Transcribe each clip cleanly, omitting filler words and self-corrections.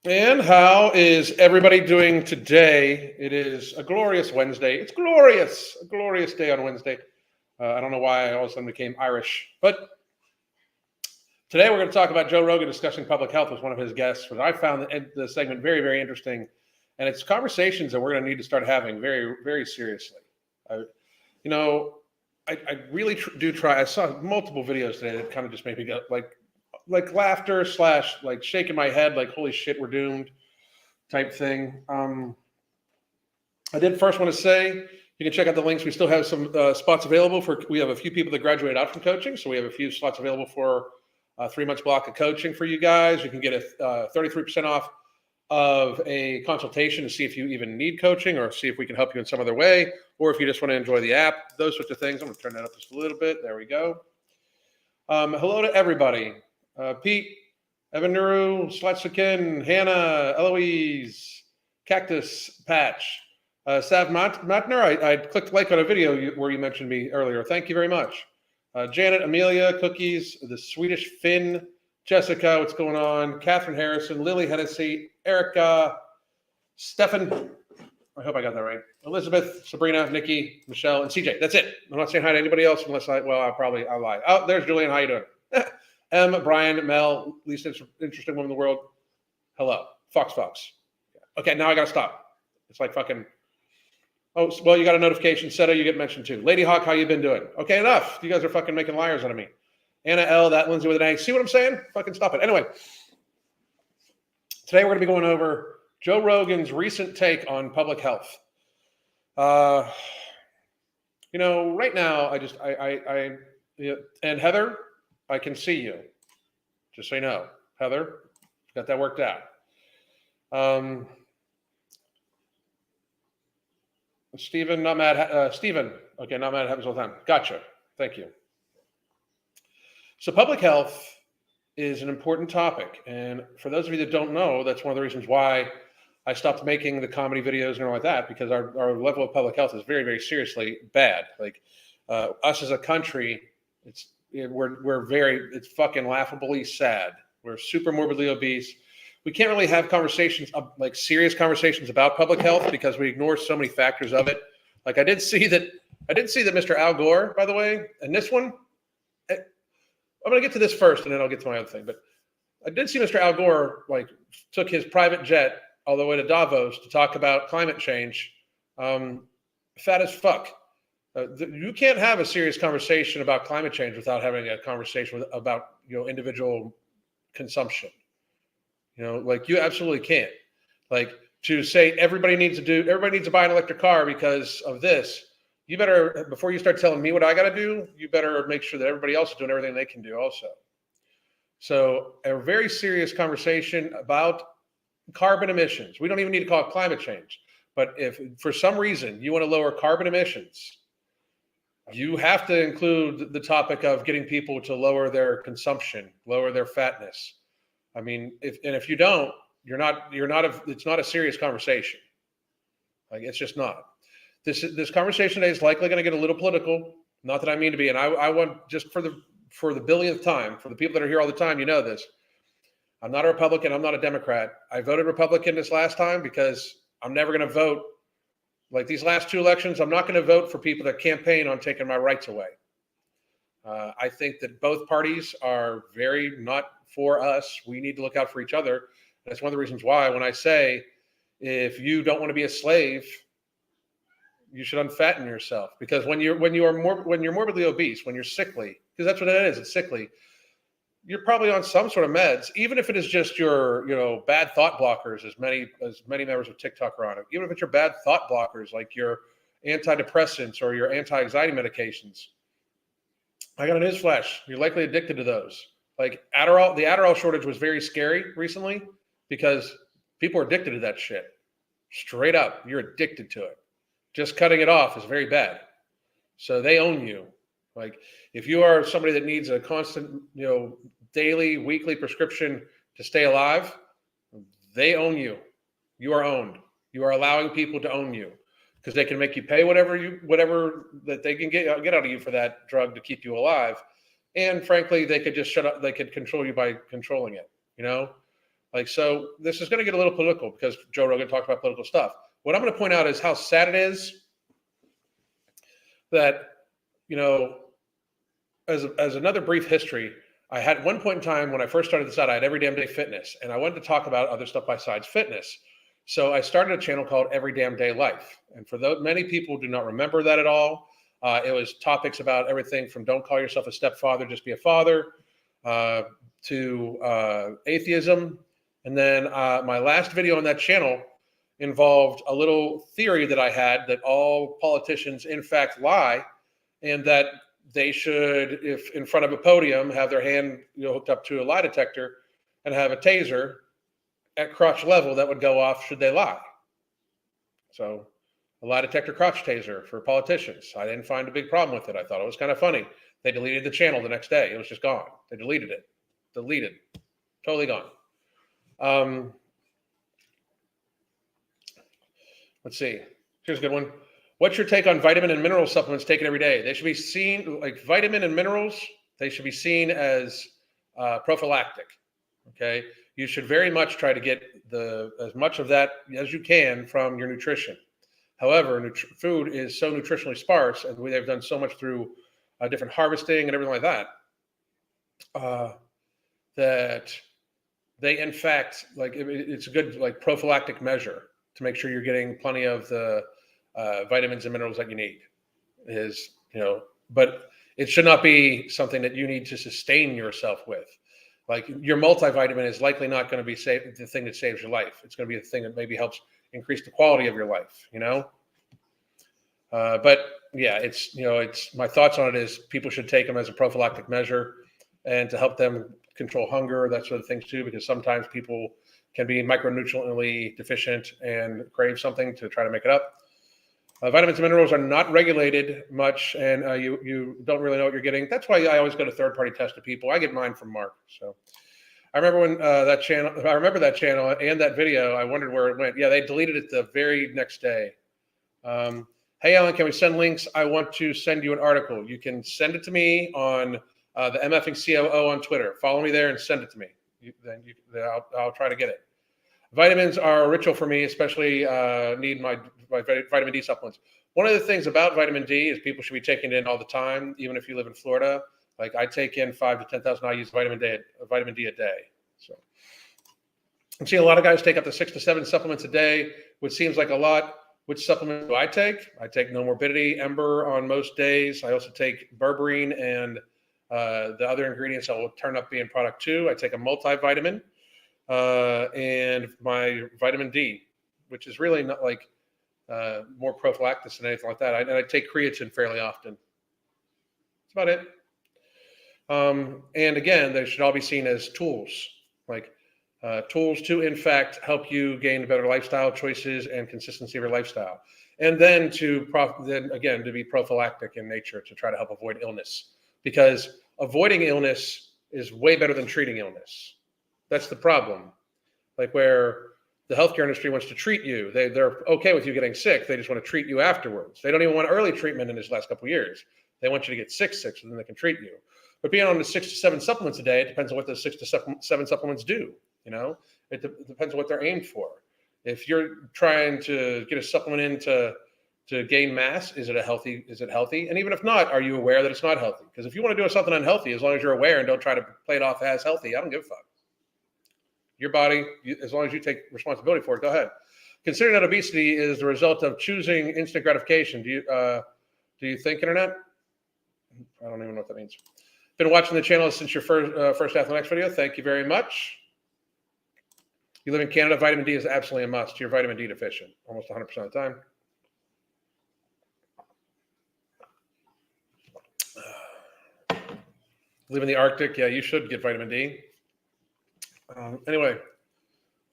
And how is everybody doing today? It is a glorious Wednesday. It's glorious, a glorious day on Wednesday. I don't know why I all of a sudden became Irish, but today we're going to talk about Joe Rogan discussing public health with one of his guests. But I found the segment very, very interesting, and it's conversations that we're going to need to start having very, very seriously. I, you know, I really do try. I saw multiple videos today that kind of just made me go like laughter slash like shaking my head, like holy shit, we're doomed type thing. I did first want to say you can check out the links. We still have some spots available for. We have a few people that graduated out from coaching, so we have a few slots available for a 3 month block of coaching for you guys. You can get a 33% off of a consultation to see if you even need coaching or see if we can help you in some other way, or if you just want to enjoy the app, those sorts of things. I'm going to turn that up just a little bit. There we go. Hello to everybody. Pete, Evan Nuru, Slatsukin, Hannah, Eloise, Cactus Patch, Sav Matner. I clicked like on a video where you mentioned me earlier. Thank you very much. Janet, Amelia, Cookies, the Swedish Finn, Jessica, what's going on? Catherine Harrison, Lily Hennessy, Erica, Stefan, I hope I got that right. Elizabeth, Sabrina, Nikki, Michelle, and CJ. That's it. I'm not saying hi to anybody else unless I lie. Oh, there's Julian. How you doing? Brian, Mel, least interesting woman in the world. Hello. Fox. Okay, now I got to stop. It's like fucking. Oh, well, you got a notification. Seta, you get mentioned too. Lady Hawk, how you been doing? Okay, enough. You guys are fucking making liars out of me. Anna L, that Lindsay with an A. See what I'm saying? Fucking stop it. Anyway, today we're going to be going over Joe Rogan's recent take on public health. Right now, and Heather, I can see you. Just so you know, Heather, got that worked out. Stephen, not mad. Stephen, okay, not mad. It happens all the time. Gotcha. Thank you. So public health is an important topic. And for those of you that don't know, that's one of the reasons why I stopped making the comedy videos and all like that, because our level of public health is very, very seriously bad. Like us as a country, it's fucking laughably sad. We're super morbidly obese. We can't really have conversations, like serious conversations about public health, because we ignore so many factors of it. Like I did see that Mr. Al Gore, by the way, and this one, I'm going to get to this first, and then I'll get to my other thing. But I did see Mr. Al Gore took his private jet all the way to Davos to talk about climate change. Fat as fuck. You can't have a serious conversation about climate change without having a conversation about individual consumption. You absolutely can't. Like to say everybody needs to buy an electric car because of this. You better, before you start telling me what I got to do, you better make sure that everybody else is doing everything they can do also. So a very serious conversation about carbon emissions. We don't even need to call it climate change. But if for some reason you want to lower carbon emissions, you have to include the topic of getting people to lower their consumption, lower their fatness. I mean, if you don't, it's not a serious conversation. Like it's just not. This conversation today is likely going to get a little political. Not that I mean to be, and I want, just for the billionth time, for the people that are here all the time, you know this. I'm not a Republican. I'm not a Democrat. I voted Republican this last time because I'm never going to vote. Like these last two elections, I'm not going to vote for people that campaign on taking my rights away. I think that both parties are very not for us. We need to look out for each other. That's one of the reasons why when I say, if you don't want to be a slave, you should unfatten yourself, because when you're morbidly obese, when you're sickly, because that's what it is, it's sickly, you're probably on some sort of meds, even if it is just your bad thought blockers, as many members of TikTok are on it. Even if it's your bad thought blockers, like your antidepressants or your anti-anxiety medications. I got a newsflash. You're likely addicted to those. Like Adderall, the Adderall shortage was very scary recently because people are addicted to that shit. Straight up, you're addicted to it. Just cutting it off is very bad. So they own you. Like if you are somebody that needs a constant, daily, weekly prescription to stay alive, they own you. You are owned. You are allowing people to own you because they can make you pay whatever that they can get out of you for that drug to keep you alive. And frankly, they could just shut up. They could control you by controlling it. Like, so this is going to get a little political because Joe Rogan talks about political stuff. What I'm going to point out is how sad it is that, you know, as another brief history, I had one point in time when I first started this out, I had Every Damn Day Fitness, and I wanted to talk about other stuff besides fitness. So I started a channel called Every Damn Day Life. And for those, many people do not remember that at all. It was topics about everything from don't call yourself a stepfather, just be a father, to atheism. And then my last video on that channel involved a little theory that I had that all politicians in fact lie, and that they should, if in front of a podium, have their hand hooked up to a lie detector and have a taser at crotch level that would go off should they lie. So a lie detector crotch taser for politicians. I didn't find a big problem with it. I thought it was kind of funny. They deleted the channel the next day. It was just gone. They deleted it. Deleted. Totally gone. Let's see. Here's a good one. What's your take on vitamin and mineral supplements taken every day? They should be seen, like vitamin and minerals, they should be seen as prophylactic. Okay. You should very much try to get as much of that as you can from your nutrition. However, food is so nutritionally sparse, and they've done so much through different harvesting and everything like that, that they, in fact, like it's a good like prophylactic measure to make sure you're getting plenty of the vitamins and minerals that you need. But it should not be something that you need to sustain yourself with. Like your multivitamin is likely not going to be the thing that saves your life. It's going to be the thing that maybe helps increase the quality of your life, But yeah, it's my thoughts on it is people should take them as a prophylactic measure and to help them control hunger, that sort of things too, because sometimes people can be micronutriently deficient and crave something to try to make it up. Vitamins and minerals are not regulated much, and you don't really know what you're getting. That's why I always go to third-party tested people. I get mine from Mark. So I remember when that channel and that video, I wondered where it went. Yeah, they deleted it the very next day. Hey, Alan, can we send links? I want to send you an article. You can send it to me on the MFing COO on Twitter. Follow me there and send it to me. I'll try to get it. Vitamins are a ritual for me, especially need my vitamin D supplements. One of the things about vitamin D is people should be taking it in all the time, even if you live in Florida. Like I take in 5,000 to 10,000 IUs vitamin D a day. So I'm seeing a lot of guys take up to 6 to 7 supplements a day, which seems like a lot. Which supplement do I take? I take No Morbidity, Ember on most days. I also take berberine and the other ingredients that will turn up being product 2. I take a multivitamin. And my vitamin D, which is really not like more prophylactic than anything like that. I take creatine fairly often. That's about it. And again, they should all be seen as tools, like tools to, in fact, help you gain better lifestyle choices and consistency of your lifestyle. And then to be prophylactic in nature to try to help avoid illness, because avoiding illness is way better than treating illness. That's the problem. Like where the healthcare industry wants to treat you, they're okay with you getting sick. They just want to treat you afterwards. They don't even want early treatment in this last couple of years. They want you to get sick so then they can treat you. But being on the 6 to 7 supplements a day, it depends on what those 6 to 7 supplements do. It depends on what they're aimed for. If you're trying to get a supplement in to gain mass, is it healthy? And even if not, are you aware that it's not healthy? Because if you want to do something unhealthy, as long as you're aware and don't try to play it off as healthy, I don't give a fuck. Your body, as long as you take responsibility for it, go ahead. Considering that obesity is the result of choosing instant gratification, do you think, internet? I don't even know what that means. Been watching the channel since your first half of the next video. Thank you very much. You live in Canada, vitamin D is absolutely a must. You're vitamin D deficient almost 100% of the time. Live in the Arctic, yeah, you should get vitamin D. Anyway,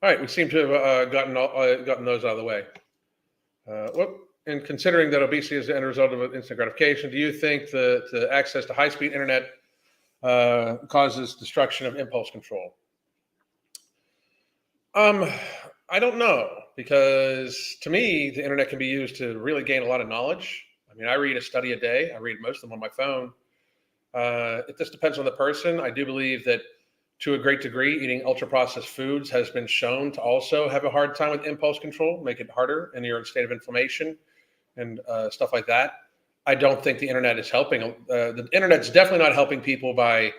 all right, we seem to have gotten those out of the way. And considering that obesity is the end result of instant gratification, do you think the access to high-speed internet causes destruction of impulse control? I don't know, because to me, the internet can be used to really gain a lot of knowledge. I mean, I read a study a day. I read most of them on my phone. It just depends on the person. I do believe that to a great degree, eating ultra processed foods has been shown to also have a hard time with impulse control, make it harder, and you're in a state of inflammation and stuff like that. I don't think the internet is helping. The internet's definitely not helping people by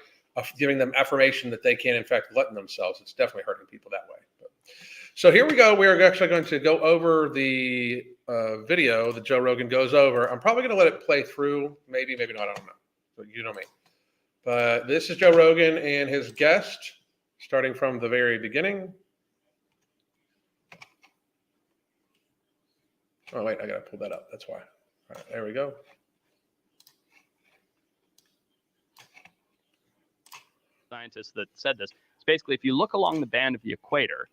giving them affirmation that they can, in fact, glutton themselves. It's definitely hurting people that way. So here we go. We're actually going to go over the video that Joe Rogan goes over. I'm probably going to let it play through. Maybe not. I don't know. But you know me. But this is Joe Rogan and his guest, starting from the very beginning. Oh, wait, I got to pull that up. That's why. All right, there we go. Scientists that said this. It's basically, if you look along the band of the equator,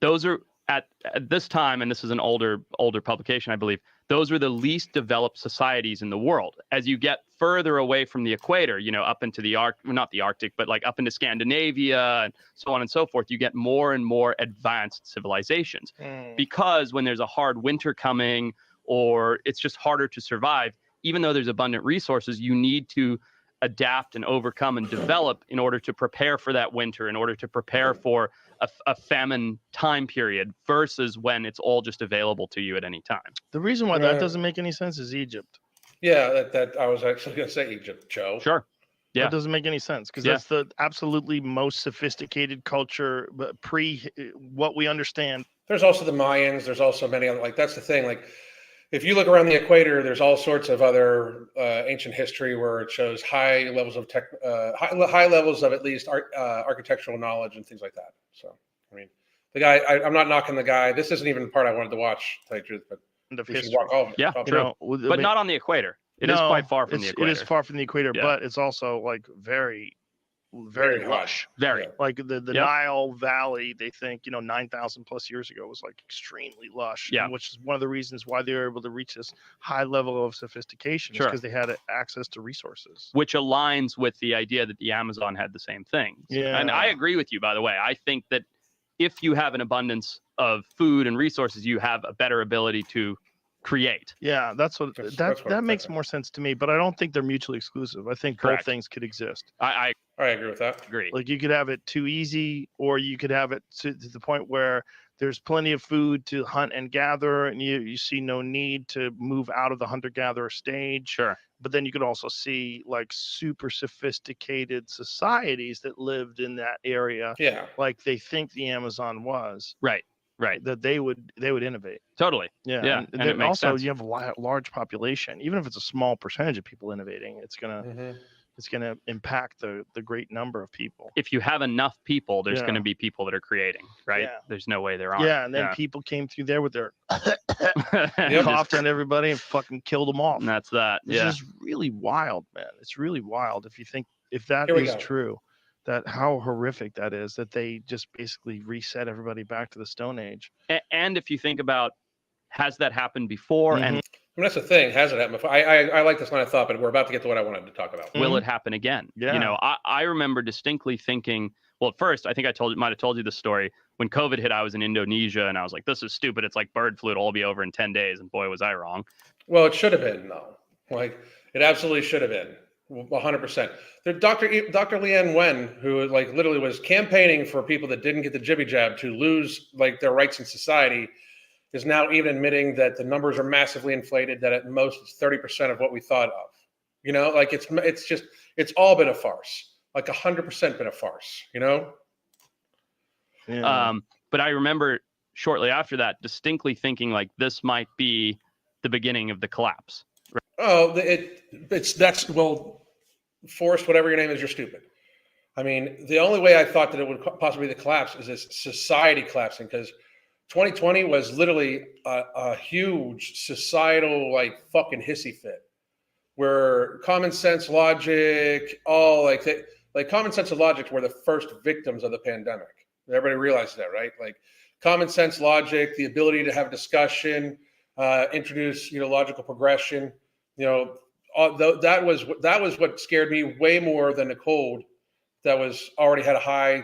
those are at this time, and this is an older publication, I believe, those are the least developed societies in the world. As you get further away from the equator, up into the not the Arctic, but like up into Scandinavia and so on and so forth, you get more and more advanced civilizations. Because when there's a hard winter coming, or it's just harder to survive, even though there's abundant resources, you need to adapt and overcome and develop in order to prepare for that winter, in order to prepare for a famine time period, versus when it's all just available to you at any time. The reason why that doesn't make any sense is Egypt. Yeah, that I was actually going to say Egypt, Joe. Sure. Yeah. That doesn't make any sense, because that's the absolutely most sophisticated culture, but pre what we understand. There's also the Mayans. There's also many other, that's the thing. Like, if you look around the equator, there's all sorts of other ancient history where it shows high levels of high levels of at least architectural knowledge and things like that. So, I mean, the guy, I'm not knocking the guy. This isn't even the part I wanted to watch, to tell you the truth, but we should walk all of it. Yeah, true. But not on the equator. It is quite far from the equator. It is far from the equator, but it's also like very lush. Very. Like the Nile Valley, they think, 9,000 plus years ago was like extremely lush. Yeah. Which is one of the reasons why they were able to reach this high level of sophistication, because they had access to resources. Which aligns with the idea that the Amazon had the same thing. Yeah. And I agree with you, by the way. I think that if you have an abundance of food and resources, you have a better ability to create. Yeah, that makes more sense to me, but I don't think they're mutually exclusive. I think both things could exist. I agree with that. Agree. Like, you could have it too easy, or you could have it to the point where there's plenty of food to hunt and gather, and you see no need to move out of the hunter-gatherer stage. Sure. But then you could also see like super sophisticated societies that lived in that area. Yeah. Like they think the Amazon was. Right. That they would innovate. Totally. Yeah. And it makes also sense. you have a large population. Even if it's a small percentage of people innovating, it's gonna impact the great number of people. If you have enough people, there's going to be people that are creating, right? Yeah. There's no way there aren't. Yeah, and then people came through there with their coughed on everybody and fucking killed them off. And that's that. This is really wild, man. It's really wild if that is true. That how horrific that is, that they just basically reset everybody back to the Stone Age. And if you think about, has that happened before? And that's the thing. Has it happened before? I like this line of thought, but we're about to get to what I wanted to talk about. Will it happen again? Yeah. I remember distinctly thinking, well, at first, I think might have told you the story. When COVID hit, I was in Indonesia, and I was like, this is stupid. It's like bird flu. It'll all be over in 10 days. And boy, was I wrong. Well, it should have been, though. Like, it absolutely should have been. 100%. Dr. Leanne Wen, who literally was campaigning for people that didn't get the jibby jab to lose their rights in society, is now even admitting that the numbers are massively inflated, that at most it's 30% of what we thought of. It's all been a farce. 100% been a farce, Yeah. But I remember shortly after that distinctly thinking this might be the beginning of the collapse. Oh, Forrest, whatever your name is, you're stupid. I mean, the only way I thought that it would possibly be the collapse is this society collapsing, because 2020 was literally a huge societal fucking hissy fit, where common sense, logic, common sense and logic were the first victims of the pandemic. Everybody realizes that, right? Common sense, logic, the ability to have discussion, introduce logical progression. That was what scared me way more than the cold that was already had a high.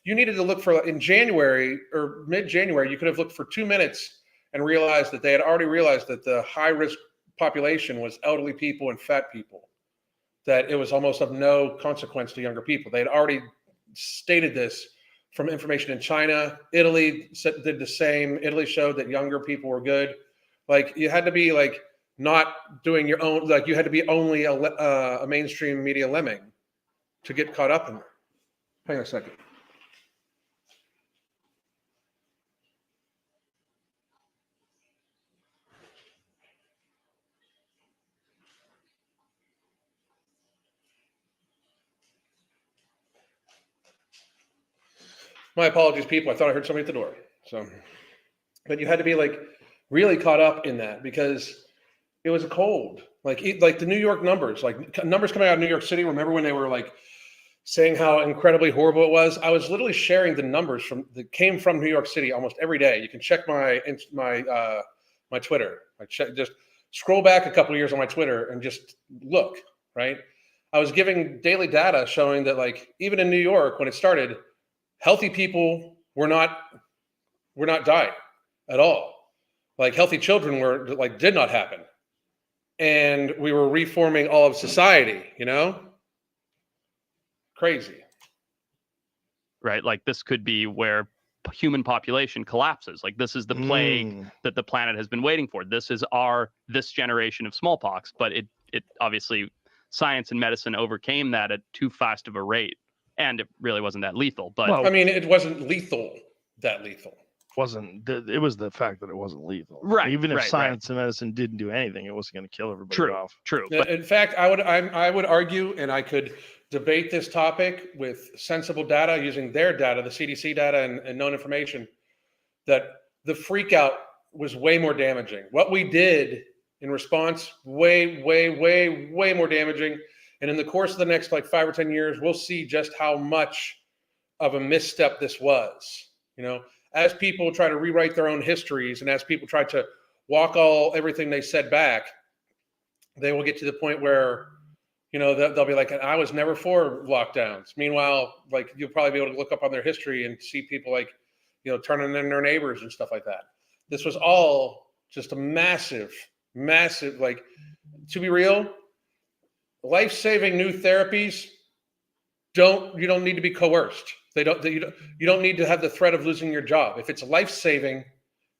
You needed to look for in January or mid-January. You could have looked for 2 minutes and realized that they had already realized that the high-risk population was elderly people and fat people, that it was almost of no consequence to younger people. They had already stated this from information in China. Italy did the same. Italy showed that younger people were good. Like you had to be like not doing your own, like you had to be only a mainstream media lemming to get caught up in there. Hang on a second. My apologies, people. I thought I heard somebody at the door. So, but you had to be like really caught up in that because it was cold. Like the New York numbers, like numbers coming out of New York City. Remember when they were like saying how incredibly horrible it was? I was literally sharing the numbers that came from New York City almost every day. You can check my Twitter. Just scroll back a couple of years on my Twitter and just look. Right, I was giving daily data showing that like even in New York when it started, healthy people were not dying at all. Like healthy children did not happen. And we were reforming all of society, Crazy. Right? Like this could be where human population collapses. Like this is the plague that the planet has been waiting for. This is this generation of smallpox, but it obviously science and medicine overcame that at too fast of a rate. And it really wasn't that lethal, but I mean, it wasn't that lethal. It was the fact that it wasn't lethal. Right. Even if science and medicine didn't do anything, it wasn't going to kill everybody off. True. But in fact, I would argue, and I could debate this topic with sensible data using their data, the CDC data and known information, that the freak out was way more damaging. What we did in response, way, way, way, way more damaging. And in the course of the next like 5 or 10 years, we'll see just how much of a misstep this was. As people try to rewrite their own histories and as people try to walk everything they said back, they will get to the point where, they'll be like, I was never for lockdowns. Meanwhile, like you'll probably be able to look up on their history and see people like, turning in their neighbors and stuff like that. This was all just a massive, like, to be real, life-saving new therapies you don't need to be coerced. You don't need to have the threat of losing your job. If it's life-saving,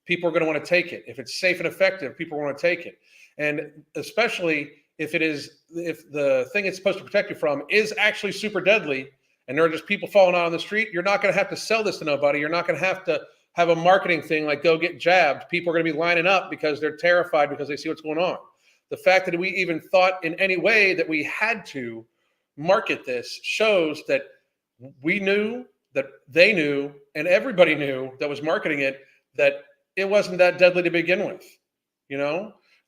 people are going to want to take it. If it's safe and effective, people want to take it. And especially if the thing it's supposed to protect you from is actually super deadly and there are just people falling out on the street, you're not going to have to sell this to nobody. You're not going to have a marketing thing like go get jabbed. People are going to be lining up because they're terrified because they see what's going on. The fact that we even thought in any way that we had to market this shows that we knew, that they knew, and everybody knew that was marketing it, that it wasn't that deadly to begin with.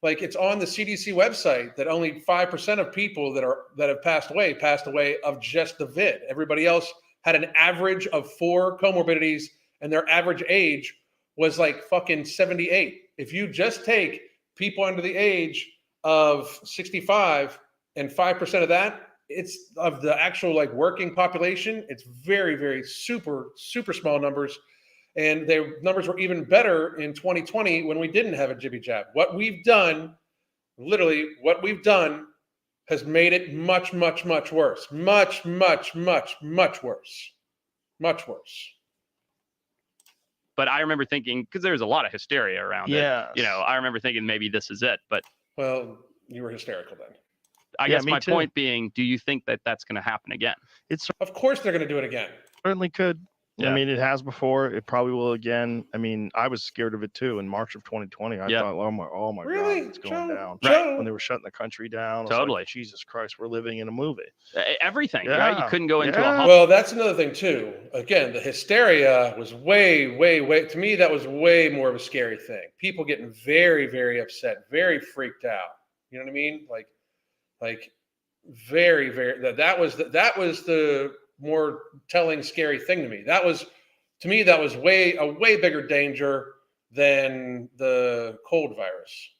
Like it's on the CDC website that only 5% of people that have passed away of just the vid. Everybody else had an average of 4 comorbidities, and their average age was like fucking 78. If you just take people under the age of 65 and 5% of that, it's of the actual like working population, it's very, very super, super small numbers. And the numbers were even better in 2020 when we didn't have a jibby jab. What we've done has made it much, much, much worse. Much, much, much, much worse. Much worse. But I remember thinking, because there's a lot of hysteria around it. I remember thinking maybe this is it. But well, you were hysterical then. I guess my point being, do you think that that's going to happen again? Of course they're going to do it again. Certainly could. Yeah. I mean, it has before. It probably will again. I mean, I was scared of it too in March of 2020. I thought, oh my really? God, it's going down. Right. When they were shutting the country down. I was Totally. like, Jesus Christ, we're living in a movie. Everything, right? You couldn't go into a hospital. Well, that's another thing too. Again, the hysteria was way, way, way, to me, that was way more of a scary thing. People getting very, very upset, very freaked out. You know what I mean? Like very, very, that was the more telling, scary thing to me. That was a way bigger danger than the cold virus,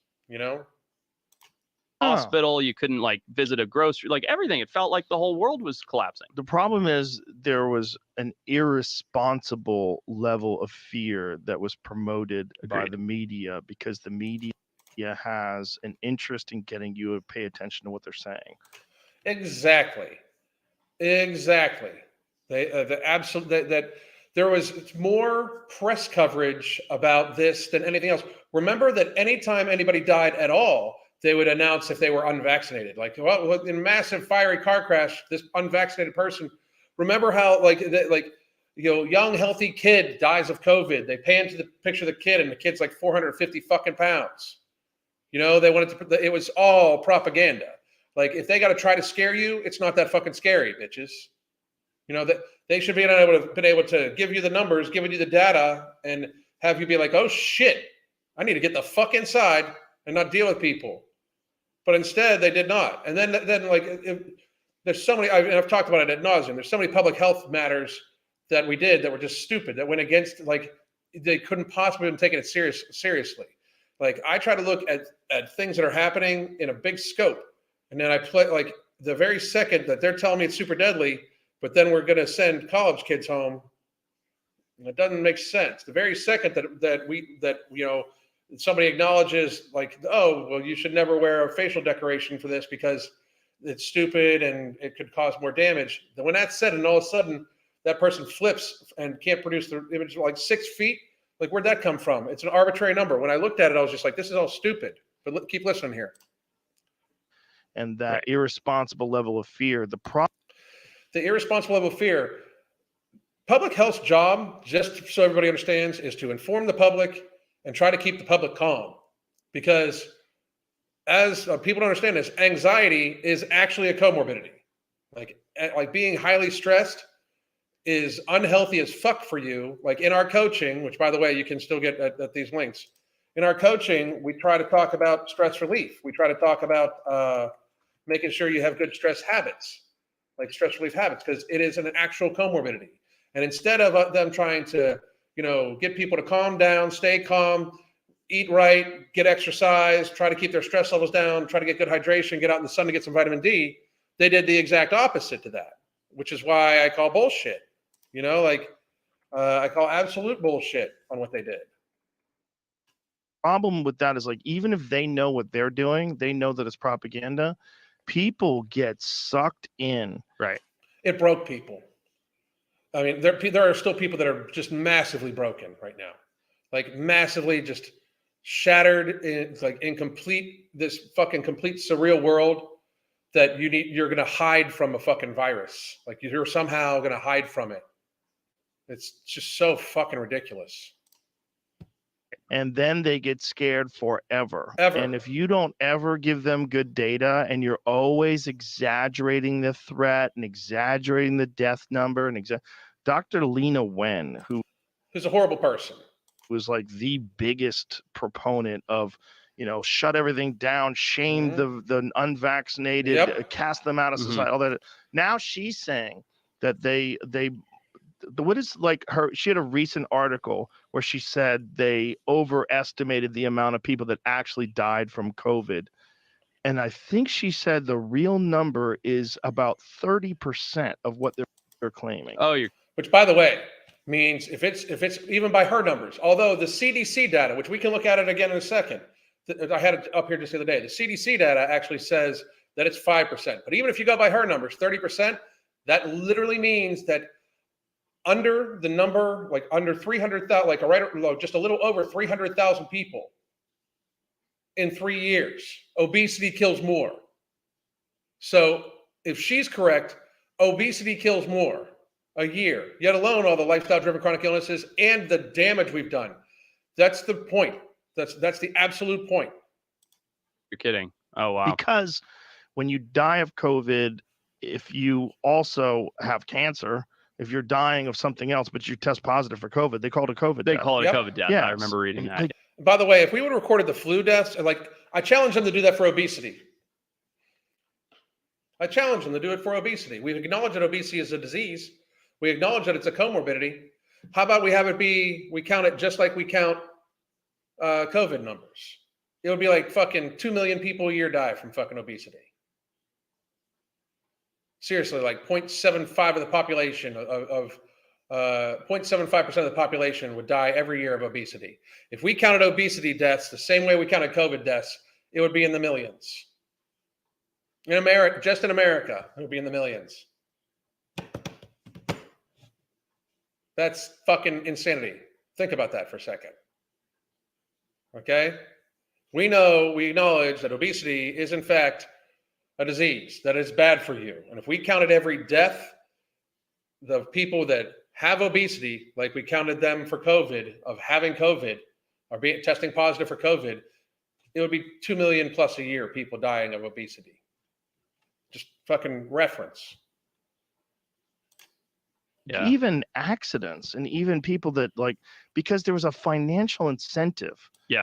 Hospital, you couldn't like visit a grocery, like everything. It felt like the whole world was collapsing. The problem is there was an irresponsible level of fear that was promoted by the media, because the media has an interest in getting you to pay attention to what they're saying. Exactly. That there was more press coverage about this than anything else. Remember that anytime anybody died at all, they would announce if they were unvaccinated. Like, well, in a massive fiery car crash, this unvaccinated person. Remember how young healthy kid dies of COVID. They pan to the picture of the kid, and the kid's like 450 fucking pounds. They wanted to. It was all propaganda. Like, if they got to try to scare you, it's not that fucking scary, bitches. That they should be able to give you the numbers, giving you the data, and have you be like, oh shit, I need to get the fuck inside and not deal with people. But instead, they did not. And then there's so many. I've talked about it ad nauseum. There's so many public health matters that we did that were just stupid. That went against, they couldn't possibly have taken it seriously. Like, I try to look at things that are happening in a big scope, and then I play the very second that they're telling me it's super deadly. But then we're going to send college kids home. It doesn't make sense. The very second that somebody acknowledges, like, oh, well, you should never wear a facial decoration for this because it's stupid and it could cause more damage. Then when that's said, and all of a sudden that person flips and can't produce the image, like 6 feet, like, where'd that come from? It's an arbitrary number. When I looked at it, I was just like, this is all stupid. But keep listening here. And that irresponsible level of fear. The irresponsible level of fear. Public health's job, just so everybody understands, is to inform the public and try to keep the public calm. Because as people don't understand this, anxiety is actually a comorbidity. Like being highly stressed is unhealthy as fuck for you. Like, in our coaching, which, by the way, you can still get at these links. In our coaching, we try to talk about stress relief. We try to talk about making sure you have good stress habits. Like stress relief habits, because it is an actual comorbidity. And instead of them trying to, get people to calm down, stay calm, eat right, get exercise, try to keep their stress levels down, try to get good hydration, get out in the sun to get some vitamin D, they did the exact opposite to that, which is why I call bullshit. I call absolute bullshit on what they did. Problem with that is, like, even if they know what they're doing, they know that it's propaganda. People get sucked in. Right. It broke people. I mean, there are still people that are just massively broken right now, like massively just shattered. It's like this fucking complete surreal world that you're going to hide from a fucking virus. Like, you're somehow going to hide from it. It's just so fucking ridiculous. And then they get scared forever. Ever. And if you don't ever give them good data, and you're always exaggerating the threat and exaggerating the death number, and Dr. Lena Wen, who's a horrible person, was like the biggest proponent of, shut everything down, shame the unvaccinated, cast them out of society, all that. Now she's saying that she had a recent article where she said they overestimated the amount of people that actually died from COVID. And I think she said the real number is about 30% of what they're claiming. Which, by the way, means if it's even by her numbers, although the CDC data, which we can look at it again in a second, I had it up here just the other day. The CDC data actually says that it's 5%. But even if you go by her numbers, 30%, that literally means that under the number, like under 300,000, just a little over 300,000 people in 3 years, obesity kills more. So if she's correct, obesity kills more a year, yet alone all the lifestyle-driven chronic illnesses and the damage we've done. That's the point. That's the absolute point. You're kidding. Oh, wow. Because when you die of COVID, if you also have cancer, if you're dying of something else, but you test positive for COVID, they call it a COVID death. They call it a COVID death. Yes. I remember reading that. By the way, if we would have recorded the flu deaths, I challenge them to do that for obesity. I challenge them to do it for obesity. We acknowledge that obesity is a disease. We acknowledge that it's a comorbidity. How about we count it just like we count COVID numbers? It would be like fucking 2 million people a year die from fucking obesity. Seriously, like 0.75 of the population of 0.75% of the population would die every year of obesity. If we counted obesity deaths the same way we counted COVID deaths, it would be in the millions. In America, just in America, it would be in the millions. That's fucking insanity. Think about that for a second. Okay? We acknowledge that obesity is in fact a disease that is bad for you. And if we counted every death, the people that have obesity, like we counted them for COVID, of having COVID or testing positive for COVID, it would be 2 million plus a year people dying of obesity. Just fucking reference. Yeah. Even accidents and even people that like, because there was a financial incentive. Yeah.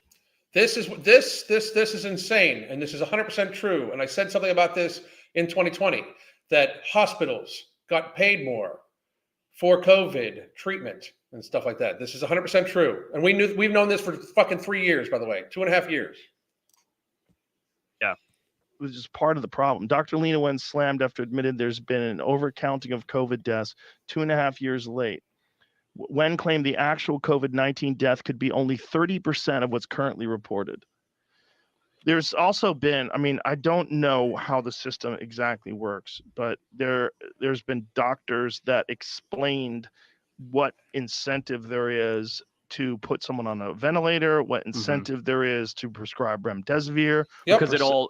This is insane, and this is 100% true. And I said something about this in 2020 that hospitals got paid more for COVID treatment and stuff like that. This is 100% true, and we've known this for fucking 3 years, by the way, 2.5 years. Yeah, it was just part of the problem. Dr. Lena Wen slammed after admitted there's been an overcounting of COVID deaths 2.5 years late. Wen claimed the actual COVID-19 death could be only 30% of what's currently reported. There's also been, I mean, I don't know how the system exactly works, but there's been doctors that explained what incentive there is to put someone on a ventilator, what incentive there is to prescribe remdesivir. Yep. Because it's all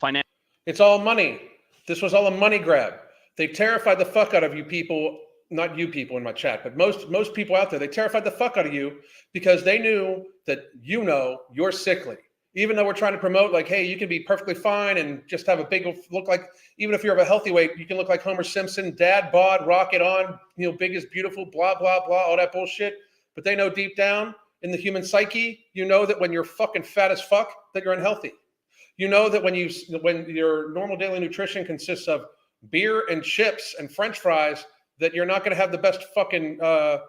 financial. It's all money. This was all a money grab. They terrified the fuck out of you people. Not you people in my chat, but most people out there, they terrified the fuck out of you because they knew that you're sickly. Even though we're trying to promote like, hey, you can be perfectly fine and just have a big look like, even if you're of a healthy weight, you can look like Homer Simpson, dad bod, rocket on, big is beautiful, blah, blah, blah, all that bullshit. But they know deep down in the human psyche, that when you're fucking fat as fuck, that you're unhealthy. You know that when your normal daily nutrition consists of beer and chips and French fries, that you're not going to have the best fucking, you're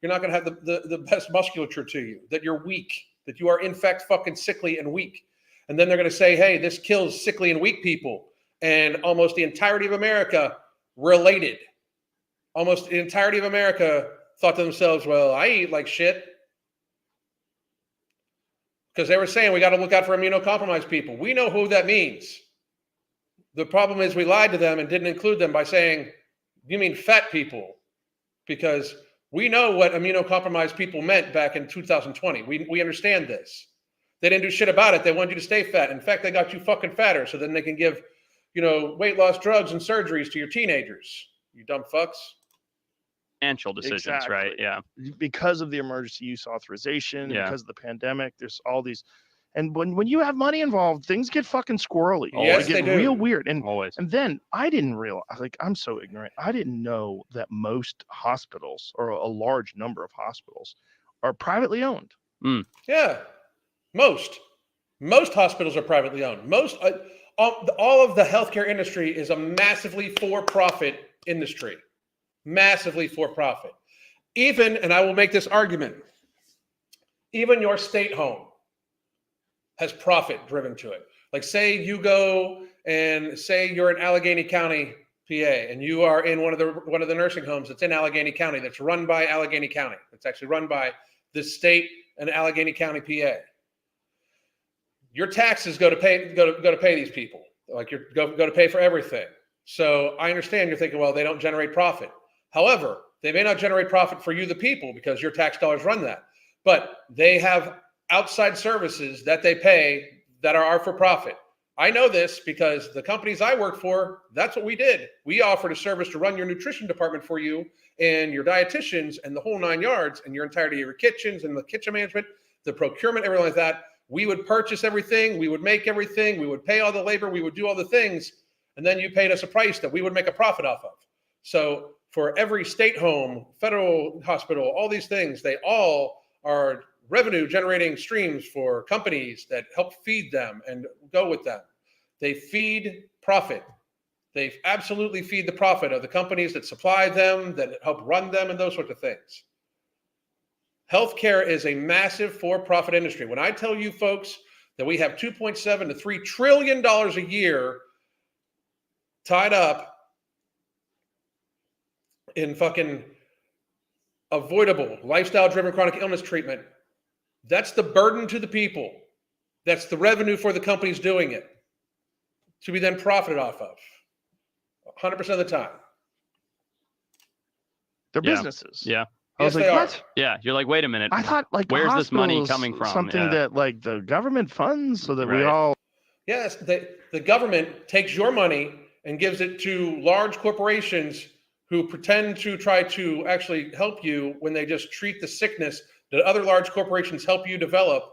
not going to have the best musculature to you, that you're weak, that you are in fact fucking sickly and weak. And then they're going to say, hey, this kills sickly and weak people. And almost the entirety of America related. Almost the entirety of America thought to themselves, well, I eat like shit. Because they were saying we got to look out for immunocompromised people. We know who that means. The problem is we lied to them and didn't include them by saying, you mean fat people? Because we know what immunocompromised people meant back in 2020. We understand this. They didn't do shit about it. They wanted you to stay fat. In fact, they got you fucking fatter so then they can give, weight loss drugs and surgeries to your teenagers. You dumb fucks. Financial decisions, Exactly. right? Yeah. Because of the emergency use authorization, because of the pandemic, there's all these. And when you have money involved, things get fucking squirrely. Yes, they get do. real weird. And Always. And then I didn't realize, I'm so ignorant. I didn't know that most hospitals, or a large number of hospitals, are privately owned. Yeah, most hospitals are privately owned. All of the healthcare industry is a massively for-profit industry. Massively for-profit. Even, and I will make this argument, even your state home has profit driven to it. Like say you go and say you're in Allegheny County, PA, and you are in one of the nursing homes that's in Allegheny County, that's run by Allegheny County. That's actually run by the state and Allegheny County, PA. Your taxes go to pay these people. Like you go to pay for everything. So I understand you're thinking, well, they don't generate profit. However, they may not generate profit for you, the people, because your tax dollars run that. But they have outside services that they pay that are for profit. I know this because the companies I work for, that's what we did. We offered a service to run your nutrition department for you and your dietitians and the whole 9 yards and your entirety of your kitchens and the kitchen management, the procurement, everything like that. We would purchase everything. We would make everything. We would pay all the labor. We would do all the things. And then you paid us a price that we would make a profit off of. So for every state home, federal hospital, all these things, they all are revenue generating streams for companies that help feed them and go with them. They feed profit. They absolutely feed the profit of the companies that supply them, that help run them, and those sorts of things. Healthcare is a massive for-profit industry. When I tell you folks that we have $2.7 to $3 trillion a year tied up in fucking avoidable lifestyle-driven chronic illness treatment, that's the burden to the people. That's the revenue for the companies doing it to be then profited off of 100% of the time. They're businesses. Yeah. I was Yes, like, they are. what? Yeah, you're like, wait a minute. I thought like Where's this money hospitals, coming from? something Yeah. that like the government funds so that we Right. all. Yes, the government takes your money and gives it to large corporations who pretend to try to actually help you when they just treat the sickness that other large corporations help you develop,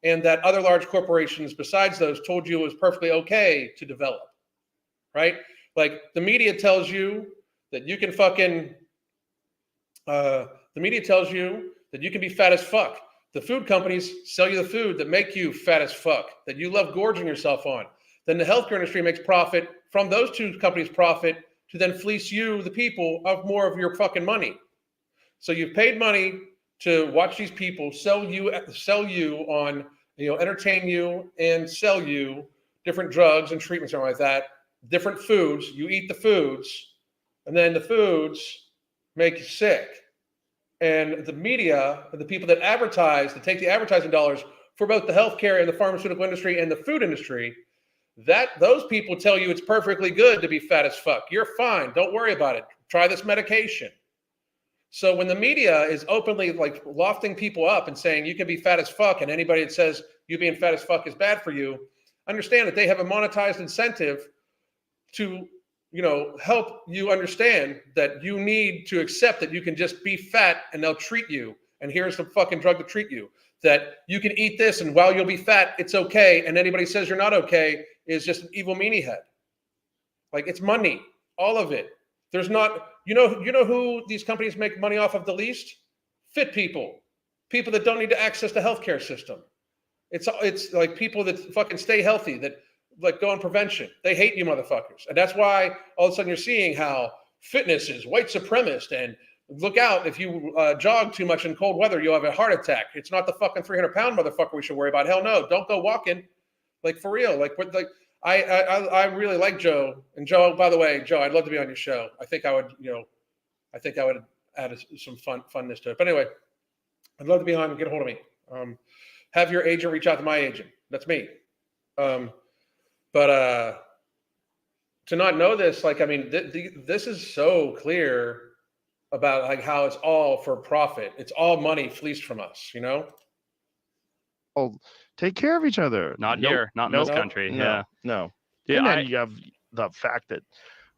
and that other large corporations besides those told you it was perfectly okay to develop, right? Like the media tells you that you can fucking, the media tells you that you can be fat as fuck. The food companies sell you the food that make you fat as fuck, that you love gorging yourself on. Then the healthcare industry makes profit from those two companies' profit to then fleece you, the people, of more of your fucking money. So you've paid money to watch these people sell you on, entertain you and sell you different drugs and treatments and all like that, different foods. You eat the foods, and then the foods make you sick. And the media, the people that advertise, that take the advertising dollars for both the healthcare and the pharmaceutical industry and the food industry, that those people tell you it's perfectly good to be fat as fuck. You're fine. Don't worry about it. Try this medication. So when the media is openly like lofting people up and saying you can be fat as fuck, and anybody that says you being fat as fuck is bad for you, understand that they have a monetized incentive to, help you understand that you need to accept that you can just be fat and they'll treat you. And here's the fucking drug to treat you. That you can eat this and while you'll be fat, it's okay. And anybody says you're not okay is just an evil meanie head. Like it's money, all of it. There's not, you know who these companies make money off of the least? Fit people that don't need to access the healthcare system. It's like people that fucking stay healthy, that like go on prevention. They hate you motherfuckers. And that's why all of a sudden you're seeing how fitness is white supremacist, and look out, if you jog too much in cold weather, you'll have a heart attack. It's not the fucking 300-pound motherfucker we should worry about. Hell no, don't go walking. Like for real. I really like Joe. And Joe, by the way, Joe, I'd love to be on your show. I think I would add some funness to it. But anyway, I'd love to be on. Get a hold of me. Have your agent reach out to my agent. That's me. But to not know this, this is so clear about like how it's all for profit. It's all money fleeced from us, Oh, take care of each other. Not here, not in this country. No. Yeah, And then you have the fact that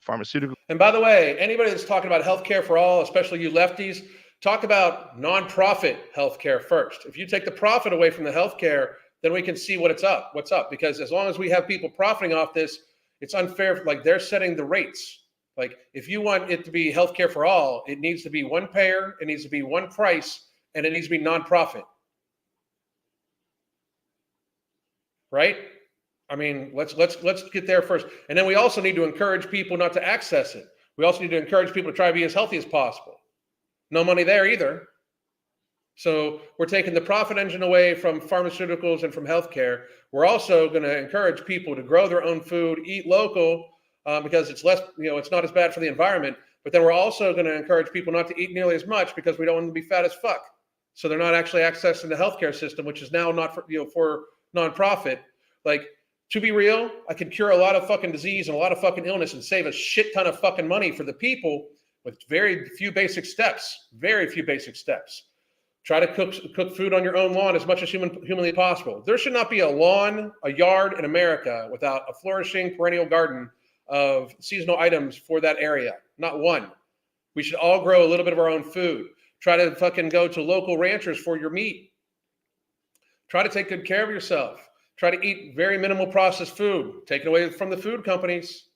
pharmaceutical. And by the way, anybody that's talking about healthcare for all, especially you lefties, talk about nonprofit healthcare first. If you take the profit away from the healthcare, then we can see what's up. Because as long as we have people profiting off this, it's unfair. Like they're setting the rates. Like if you want it to be healthcare for all, it needs to be one payer, it needs to be one price, and it needs to be nonprofit. Right? I mean, let's get there first. And then we also need to encourage people not to access it. We also need to encourage people to try to be as healthy as possible. No money there either. So we're taking the profit engine away from pharmaceuticals and from healthcare. We're also going to encourage people to grow their own food, eat local, because it's less, it's not as bad for the environment. But then we're also going to encourage people not to eat nearly as much because we don't want them to be fat as fuck. So they're not actually accessing the healthcare system, which is now not for nonprofit. Like, to be real, I could cure a lot of fucking disease and a lot of fucking illness and save a shit ton of fucking money for the people with very few basic steps. Try to cook food on your own lawn as much as humanly possible. There should not be a yard in America without a flourishing perennial garden of seasonal items for that area. Not one. We should all grow a little bit of our own food. Try to fucking go to local ranchers for your meat. Try to take good care of yourself. Try to eat very minimal processed food, taken away from the food companies.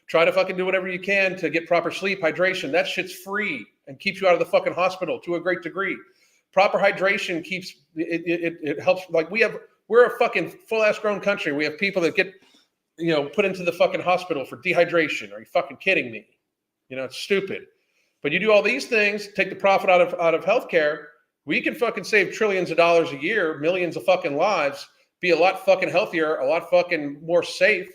Try to fucking do whatever you can to get proper sleep, hydration. That shit's free and keeps you out of the fucking hospital to a great degree. Proper hydration keeps it helps. Like we're a fucking full ass grown country. We have people that get put into the fucking hospital for dehydration. Are you fucking kidding me? It's stupid. But you do all these things, take the profit out of healthcare. We can fucking save trillions of dollars a year, millions of fucking lives, be a lot fucking healthier, a lot fucking more safe.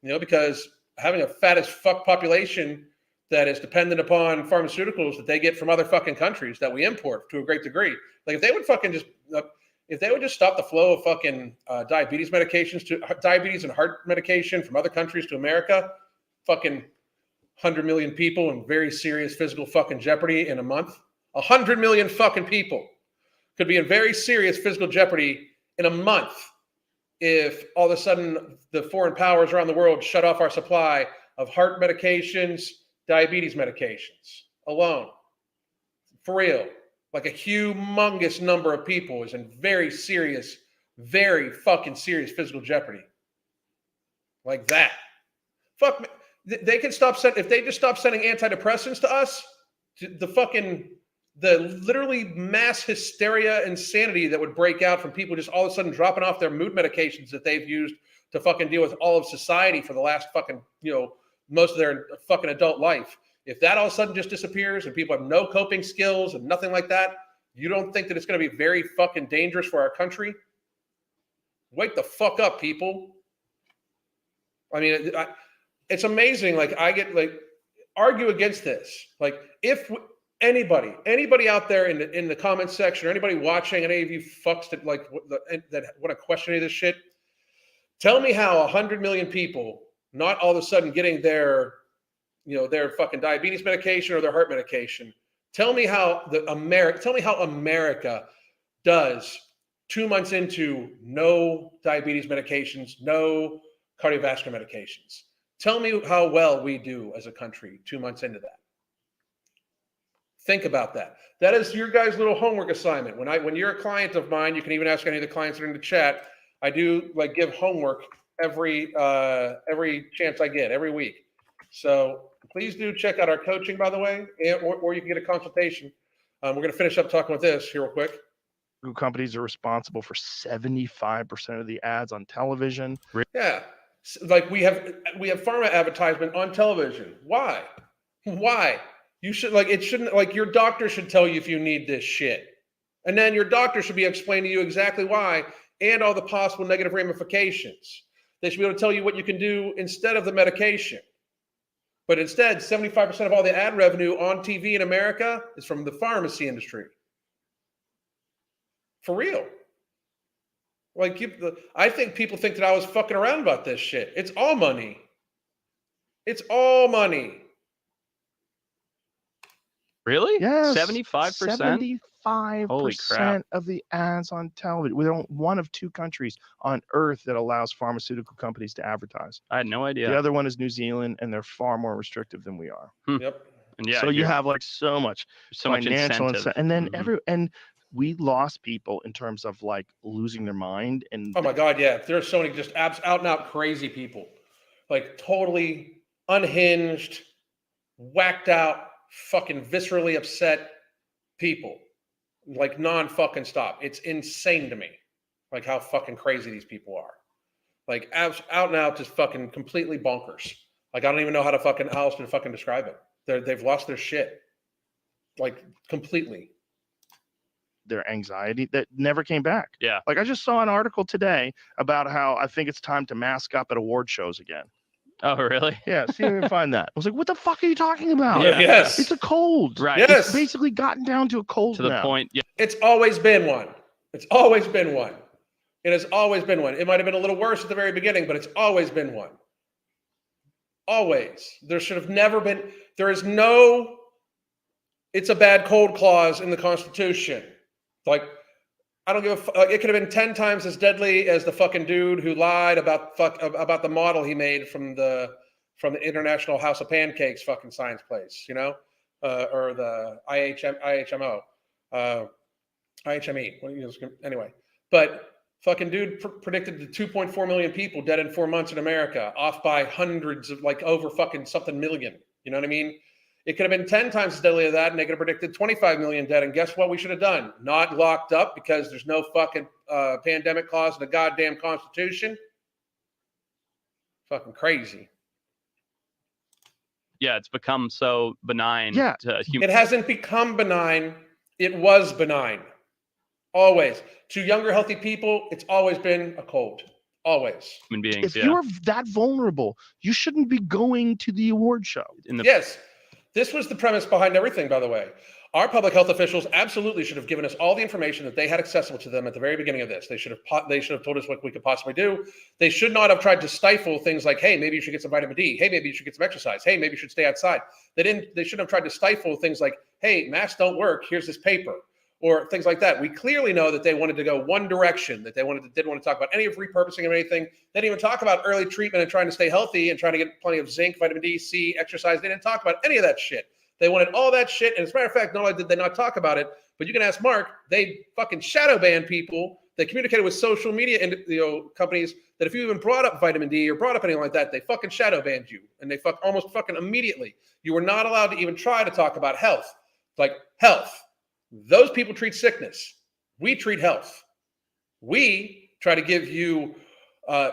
Because having a fat as fuck population that is dependent upon pharmaceuticals that they get from other fucking countries that we import to a great degree. Like if they would just stop the flow of fucking diabetes and heart medication from other countries to America, fucking 100 million people in very serious physical fucking jeopardy in a month. 100 million fucking people could be in very serious physical jeopardy in a month if all of a sudden the foreign powers around the world shut off our supply of heart medications, diabetes medications alone. For real. Like a humongous number of people is in very fucking serious physical jeopardy. Like that. Fuck me. They can stop if they just stop sending antidepressants to us, the literally mass hysteria, insanity that would break out from people just all of a sudden dropping off their mood medications that they've used to fucking deal with all of society for the last fucking, most of their fucking adult life. If that all of a sudden just disappears and people have no coping skills and nothing like that, you don't think that it's going to be very fucking dangerous for our country? Wake the fuck up, people. I mean, it's amazing. Like, I get argue against this. Like, if anybody out there in the comments section, or anybody watching, any of you fucks that that want to question any of this shit, tell me how 100 million people not all of a sudden getting their fucking diabetes medication or their heart medication. Tell me how America does 2 months into no diabetes medications, no cardiovascular medications. Tell me how well we do as a country 2 months into that. Think about that. That is your guys' little homework assignment. When you're a client of mine, you can even ask any of the clients that are in the chat. I do give homework every chance I get, every week. So please do check out our coaching, by the way, or you can get a consultation. We're going to finish up talking with this here real quick. Companies are responsible for 75% of the ads on television. Yeah, like we have pharma advertisement on television. Why? You should it shouldn't your doctor should tell you if you need this shit, and then your doctor should be explaining to you exactly why and all the possible negative ramifications. They should be able to tell you what you can do instead of the medication. But instead, 75% of all the ad revenue on TV in America is from the pharmacy industry. For real. I think people think that I was fucking around about this shit. It's all money. It's all money. Really? Yes. 75%? 75% of the ads on television. We're one of two countries on earth that allows pharmaceutical companies to advertise. I had no idea. The other one is New Zealand, and they're far more restrictive than we are. Yep. And yeah, so you have so much financial incentive. and then and we lost people in terms of losing their mind. And oh my God, yeah. There's so many just out and out crazy people, totally unhinged, whacked out, fucking viscerally upset people, non-fucking stop. It's insane to me, how fucking crazy these people are. Out and out, just fucking completely bonkers. I don't even know how else to fucking describe it. They've lost their shit, completely. Their anxiety that never came back. Yeah. I just saw an article today about how I think it's time to mask up at award shows again. Oh, really? Yeah, see if you can find that. I was like, what the fuck are you talking about? Yeah. Yes. It's a cold. Right. Yes. It's basically gotten down to a cold To the now. point. Yeah. It's always been one. It's always been one. It has always been one. It might have been a little worse at the very beginning, but it's always been one. Always. There should have never been. There is no it's a bad cold clause in the Constitution. I don't give a fuck. It could have been 10 times as deadly as the fucking dude who lied about the model he made from the International House of Pancakes fucking science place, or the IHMO, IHME. Anyway, but fucking dude predicted the 2.4 million people dead in 4 months in America, off by hundreds of over fucking something million. You know what I mean? It could have been 10 times as deadly as that, and they could have predicted 25 million dead. And guess what we should have done? Not locked up because there's no fucking pandemic clause in the goddamn Constitution. Fucking crazy. Yeah, it's become so benign. Yeah. It hasn't become benign. It was benign. Always. To younger, healthy people, it's always been a cold. Always. Human beings. If you're that vulnerable, you shouldn't be going to the award show. Yes. This was the premise behind everything, by the way. Our public health officials absolutely should have given us all the information that they had accessible to them at the very beginning of this. They should have told us what we could possibly do. They should not have tried to stifle things like, hey, maybe you should get some vitamin D. Hey, maybe you should get some exercise. Hey, maybe you should stay outside. They shouldn't have tried to stifle things like, hey, masks don't work. Here's this paper, or things like that. We clearly know that they wanted to go one direction, that they didn't want to talk about any of repurposing or anything. They didn't even talk about early treatment and trying to stay healthy and trying to get plenty of zinc, vitamin D, C, exercise. They didn't talk about any of that shit. They wanted all that shit. And as a matter of fact, not only did they not talk about it, but you can ask Mark, they fucking shadow banned people. They communicated with social media and companies that if you even brought up vitamin D or brought up anything like that, they fucking shadow banned you. And they almost fucking immediately. You were not allowed to even try to talk about health. Like health. Those people treat sickness. We treat health. We try to give you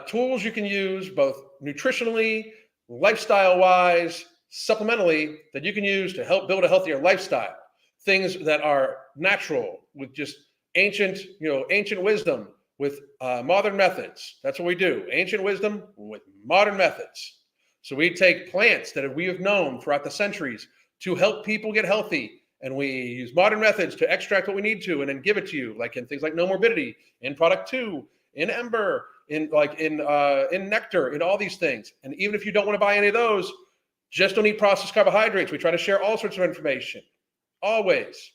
tools you can use, both nutritionally, lifestyle-wise, supplementally, that you can use to help build a healthier lifestyle. Things that are natural with just ancient wisdom with modern methods. That's what we do. Ancient wisdom with modern methods. So we take plants that we have known throughout the centuries to help people get healthy. And we use modern methods to extract what we need to and then give it to you, like in things like No Morbidity, in Product 2, in Ember, in Nectar, in all these things. And even if you don't want to buy any of those, just don't eat processed carbohydrates. We try to share all sorts of information, always.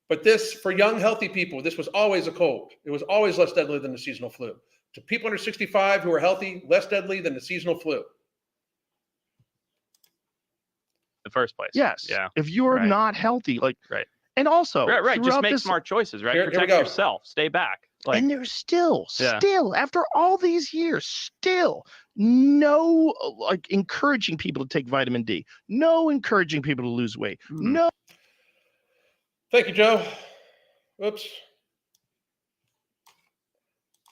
But this, for young, healthy people, this was always a cold. It was always less deadly than the seasonal flu. To people under 65 who are healthy, less deadly than the seasonal flu. The first place. Yes. Yeah. If you're Right. not healthy, like, Right. And also, Right. Just throughout make this, smart choices, right? Here we Protect go. yourself. Stay back. Like, and there's still, Yeah. after all these years, still no like encouraging people to take vitamin D, no encouraging people to lose weight, no. Thank you, Joe. Oops.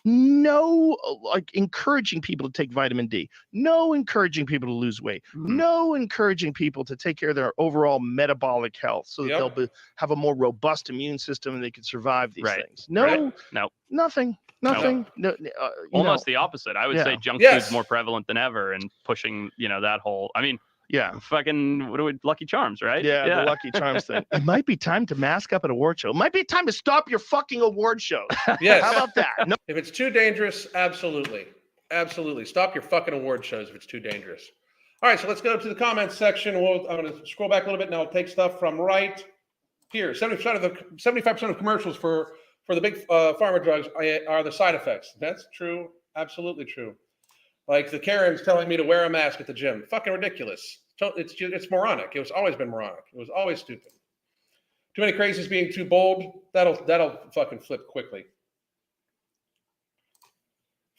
No, like encouraging people to take vitamin D, no encouraging people to lose weight, no encouraging people to take care of their overall metabolic health so that Yep. they'll have a more robust immune system and they can survive these Right. things. No, Right. No. nothing. No, Almost the opposite. I would Yeah. say junk Yes. food's more prevalent than ever and pushing, that whole, I mean, yeah. fucking, Lucky Charms, right? Yeah, the Lucky Charms thing. It might be time to mask up at award show. It might be time to stop your fucking award shows. Yes. How about that? No. If it's too dangerous, absolutely. Absolutely. Stop your fucking award shows if it's too dangerous. All right, so let's go to the comments section. I'm going to scroll back a little bit and I'll take stuff from right here. 75% of commercials for the big pharma drugs are the side effects. That's true. Absolutely true. Like the Karens telling me to wear a mask at the gym. Fucking ridiculous. It's moronic. It's always been moronic. It was always stupid. Too many crazies being too bold. That'll fucking flip quickly.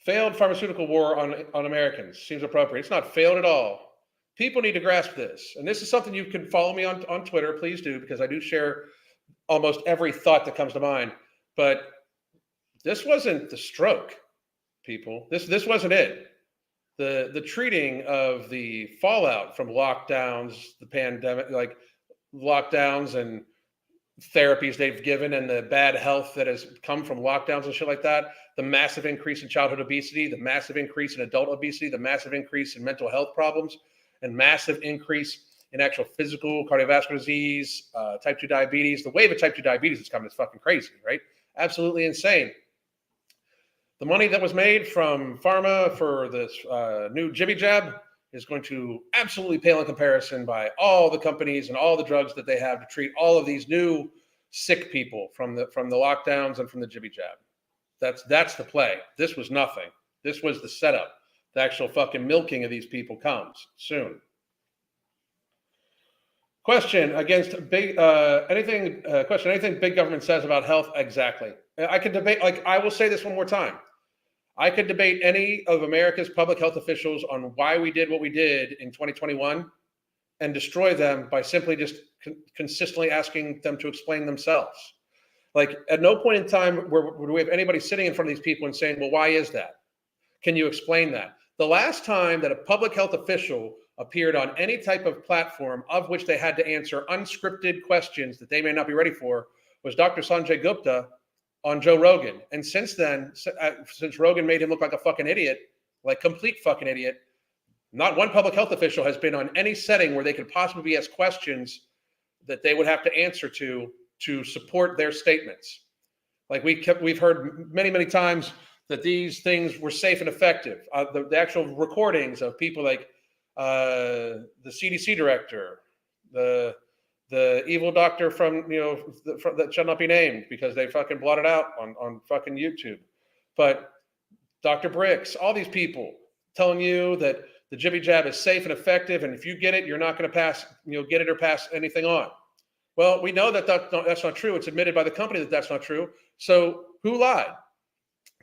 Failed pharmaceutical war on Americans seems appropriate. It's not failed at all. People need to grasp this. And this is something you can follow me on Twitter. Please do, because I do share almost every thought that comes to mind. But this wasn't the stroke, people. This wasn't it. The treating of the fallout from lockdowns, the pandemic, like lockdowns and therapies they've given, and the bad health that has come from lockdowns and shit like that, the massive increase in childhood obesity, the massive increase in adult obesity, the massive increase in mental health problems, and massive increase in actual physical cardiovascular disease, type 2 diabetes. The wave of type 2 diabetes is coming. It's fucking crazy, right? Absolutely insane. The money that was made from pharma for this new jibby jab is going to absolutely pale in comparison by all the companies and all the drugs that they have to treat all of these new sick people from the lockdowns and from the jibby jab. That's the play. This was nothing. This was the setup. The actual fucking milking of these people comes soon. Question against big anything big government says about health. Exactly. I could debate, like, I will say this one more time. I could debate any of America's public health officials on why we did what we did in 2021 and destroy them by simply just consistently asking them to explain themselves. Like, at no point in time would we have anybody sitting in front of these people and saying, well, why is that? Can you explain that? The last time that a public health official appeared on any type of platform of which they had to answer unscripted questions that they may not be ready for was Dr. Sanjay Gupta on Joe Rogan. And since then, since Rogan made him look like a fucking idiot, like complete fucking idiot, not one public health official has been on any setting where they could possibly be asked questions that they would have to answer to support their statements. Like we've heard many times that these things were safe and effective. The actual recordings of people like the CDC director, the evil doctor from that shall not be named because they fucking blotted out on fucking YouTube, but Dr. Bricks, all these people telling you that the jibby jab is safe and effective, and if you get it, you're not going to pass, get it or pass anything on. Well, we know that that's not true. It's admitted by the company that that's not true. So who lied?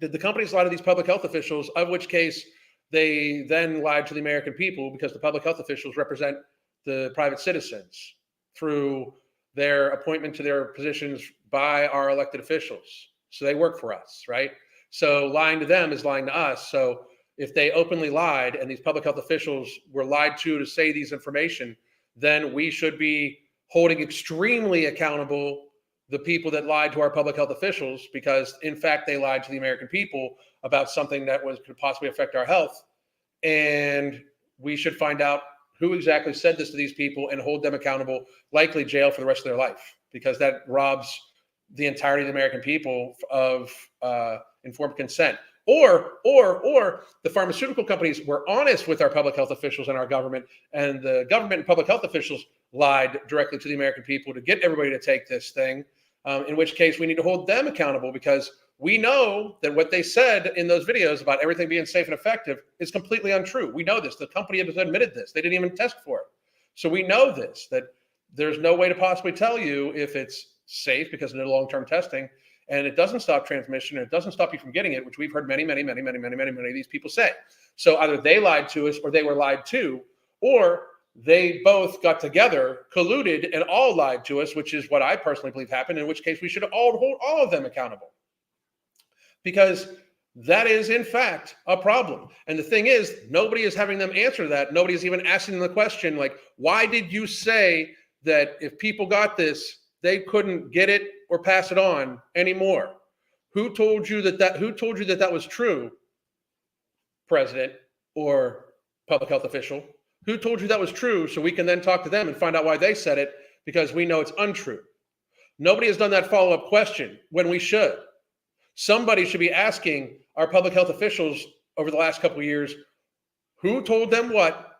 Did the companies lie to these public health officials, of which case they then lied to the American people because the public health officials represent the private citizens through their appointment to their positions by our elected officials. So they work for us, right? So lying to them is lying to us. So if they openly lied and these public health officials were lied to say these information, then we should be holding extremely accountable the people that lied to our public health officials, because in fact they lied to the American people about something that could possibly affect our health. And we should find out who exactly said this to these people and hold them accountable, likely jail for the rest of their life, because that robs the entirety of the American people of informed consent. Or the pharmaceutical companies were honest with our public health officials and our government, and the government and public health officials lied directly to the American people to get everybody to take this thing, in which case we need to hold them accountable, because we know that what they said in those videos about everything being safe and effective is completely untrue. We know this. The company has admitted this. They didn't even test for it. So we know this, that there's no way to possibly tell you if it's safe because of the long-term testing, and it doesn't stop transmission, and it doesn't stop you from getting it, which we've heard many of these people say. So either they lied to us or they were lied to, or they both got together, colluded, and all lied to us, which is what I personally believe happened, in which case we should all hold all of them accountable, because that is in fact a problem. And the thing is, nobody is having them answer that. Nobody is even asking them the question, like, why did you say that if people got this, they couldn't get it or pass it on anymore? Who told you that was true, president or public health official? Who told you that was true, so we can then talk to them and find out why they said it, because we know it's untrue? Nobody has done that follow-up question when we should. Somebody should be asking our public health officials over the last couple of years, who told them what?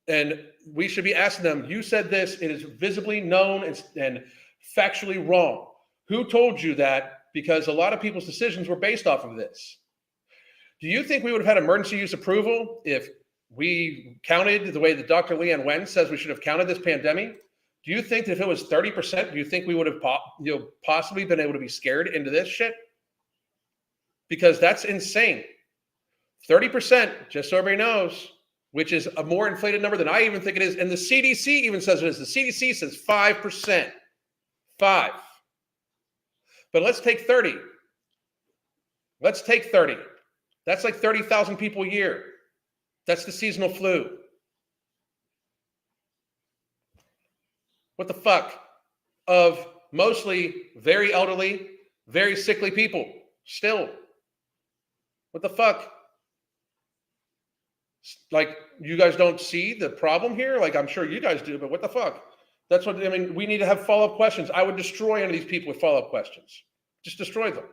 And we should be asking them, you said this, it is visibly known and factually wrong. Who told you that? Because a lot of people's decisions were based off of this. Do you think we would have had emergency use approval if we counted the way that Dr. Leanne Wen says we should have counted this pandemic? Do you think that if it was 30%, do you think we would have possibly been able to be scared into this shit? Because that's insane. 30%, just so everybody knows, which is a more inflated number than I even think it is. And the CDC even says it is. The CDC says 5%. 5. But let's take 30. Let's take 30. That's like 30,000 people a year. That's the seasonal flu. What the fuck? Of mostly very elderly, very sickly people still. What the fuck? Like, you guys don't see the problem here? Like, I'm sure you guys do, but what the fuck? That's what, I mean, we need to have follow-up questions. I would destroy any of these people with follow-up questions. Just destroy them.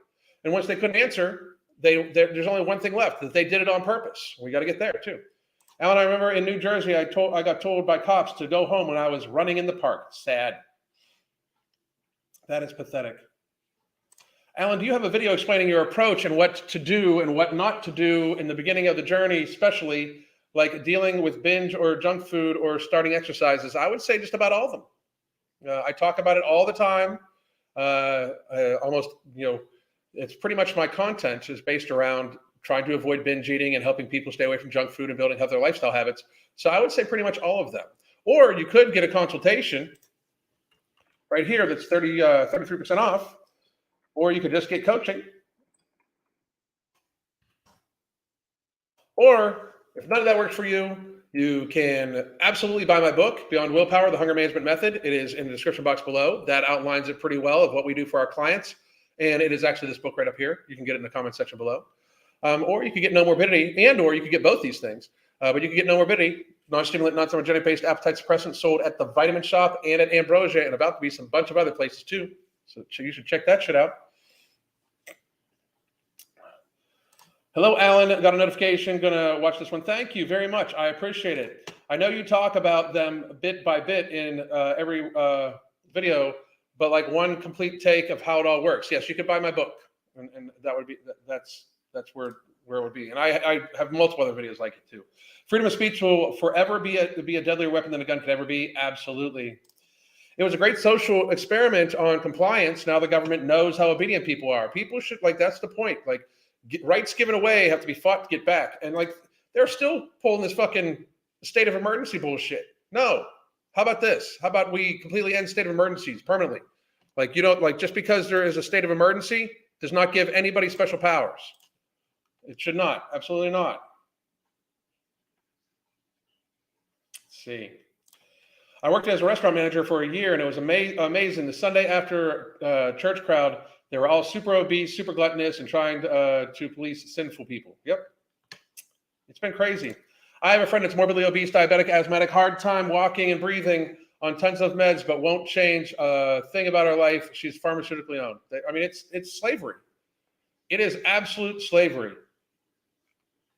And once they couldn't answer, there's only one thing left, that they did it on purpose. We got to get there too. Alan, I remember in New Jersey, I got told by cops to go home when I was running in the park. Sad. That is pathetic. Alan, do you have a video explaining your approach and what to do and what not to do in the beginning of the journey, especially like dealing with binge or junk food or starting exercises? I would say just about all of them. I talk about it all the time. Almost, it's pretty much my content is based around trying to avoid binge eating and helping people stay away from junk food and building healthier lifestyle habits. So I would say pretty much all of them. Or you could get a consultation right here that's 33% off. Or you could just get coaching. Or if none of that works for you, you can absolutely buy my book, Beyond Willpower, The Hunger Management Method. It is in the description box below. That outlines it pretty well of what we do for our clients. And it is actually this book right up here. You can get it in the comment section below. Or you could get No Morbidity, or you could get both these things. But you can get No Morbidity non-stimulant, non-thermogenic-based appetite suppressant sold at the Vitamin Shop and at Ambrosia and about to be some bunch of other places too. So you should check that shit out. Hello, Alan. Got a notification. Gonna watch this one. Thank you very much. I appreciate it. I know you talk about them bit by bit in every video, but like one complete take of how it all works. Yes, you could buy my book, and that would be that's where it would be. And I have multiple other videos like it too. Freedom of speech will forever be a deadlier weapon than a gun could ever be. Absolutely. It was a great social experiment on compliance. Now the government knows how obedient people are. People should, like, that's the point. Like, rights given away have to be fought to get back. And like, they're still pulling this fucking state of emergency bullshit. No. How about this? How about we completely end state of emergencies permanently? Like, you don't, like, just because there is a state of emergency does not give anybody special powers. It should not. Absolutely not. Let's see. I worked as a restaurant manager for a year, and it was amazing. The Sunday after church crowd, they were all super obese, super gluttonous, and trying to police sinful people. Yep. It's been crazy. I have a friend that's morbidly obese, diabetic, asthmatic, hard time walking and breathing, on tons of meds, but won't change a thing about her life. She's pharmaceutically owned. I mean, it's slavery. It is absolute slavery.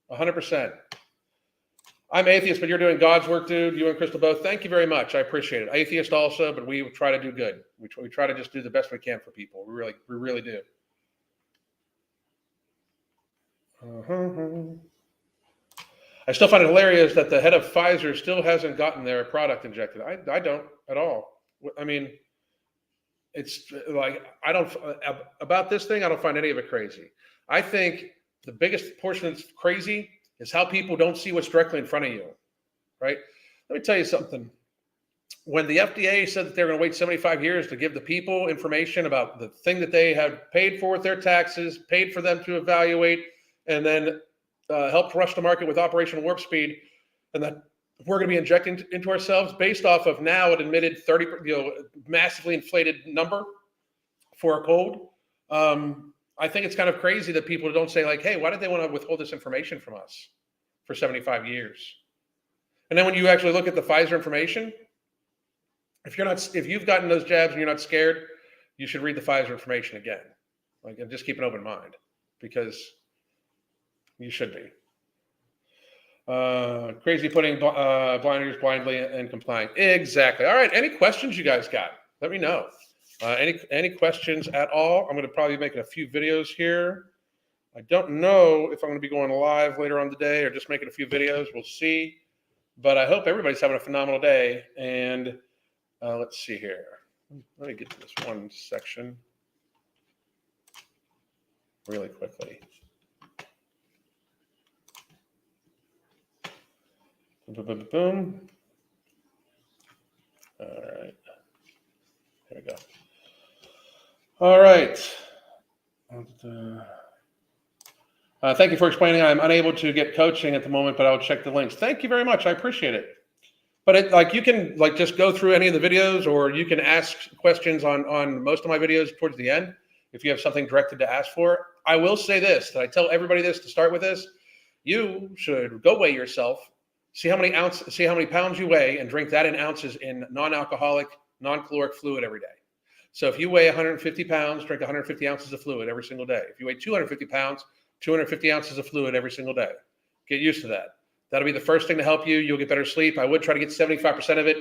100%. I'm atheist, but you're doing God's work, dude. You and Crystal both. Thank you very much. I appreciate it. Atheist also, but we try to do good. We try to just do the best we can for people. We really do. I still find it hilarious that the head of Pfizer still hasn't gotten their product injected. I don't at all. I mean, it's like, I don't, about this thing, I don't find any of it crazy. I think the biggest portion that's crazy is how people don't see what's directly in front of you, right? Let me tell you something. When the FDA said that they were going to wait 75 years to give the people information about the thing that they had paid for with their taxes, paid for them to evaluate, and then helped rush the market with Operation Warp Speed, and that we're going to be injecting into ourselves based off of now an admitted 30, massively inflated number for a cold. I think it's kind of crazy that people don't say, like, hey, why did they want to withhold this information from us for 75 years? And then when you actually look at the Pfizer information, if you've gotten those jabs and you're not scared, you should read the Pfizer information again. Like, and just keep an open mind, because you should be. Crazy putting blinders blindly and complying. Exactly. All right. Any questions you guys got? Let me know. Any questions at all? I'm going to probably be making a few videos here. I don't know if I'm going to be going live later on today or just making a few videos. We'll see. But I hope everybody's having a phenomenal day. And let's see here. Let me get to this one section really quickly. Boom. All right. There we go. All right. Thank you for explaining. I'm unable to get coaching at the moment, but I'll check the links. Thank you very much. I appreciate it. But you can just go through any of the videos, or you can ask questions on most of my videos towards the end if you have something directed to ask for. I will say this, that I tell everybody this to start with this. You should go weigh yourself, see how many pounds you weigh, and drink that in ounces in non-alcoholic, non-caloric fluid every day. So if you weigh 150 pounds, drink 150 ounces of fluid every single day. If you weigh 250 pounds, 250 ounces of fluid every single day. Get used to that. That'll be the first thing to help you. You'll get better sleep. I would try to get 75% of it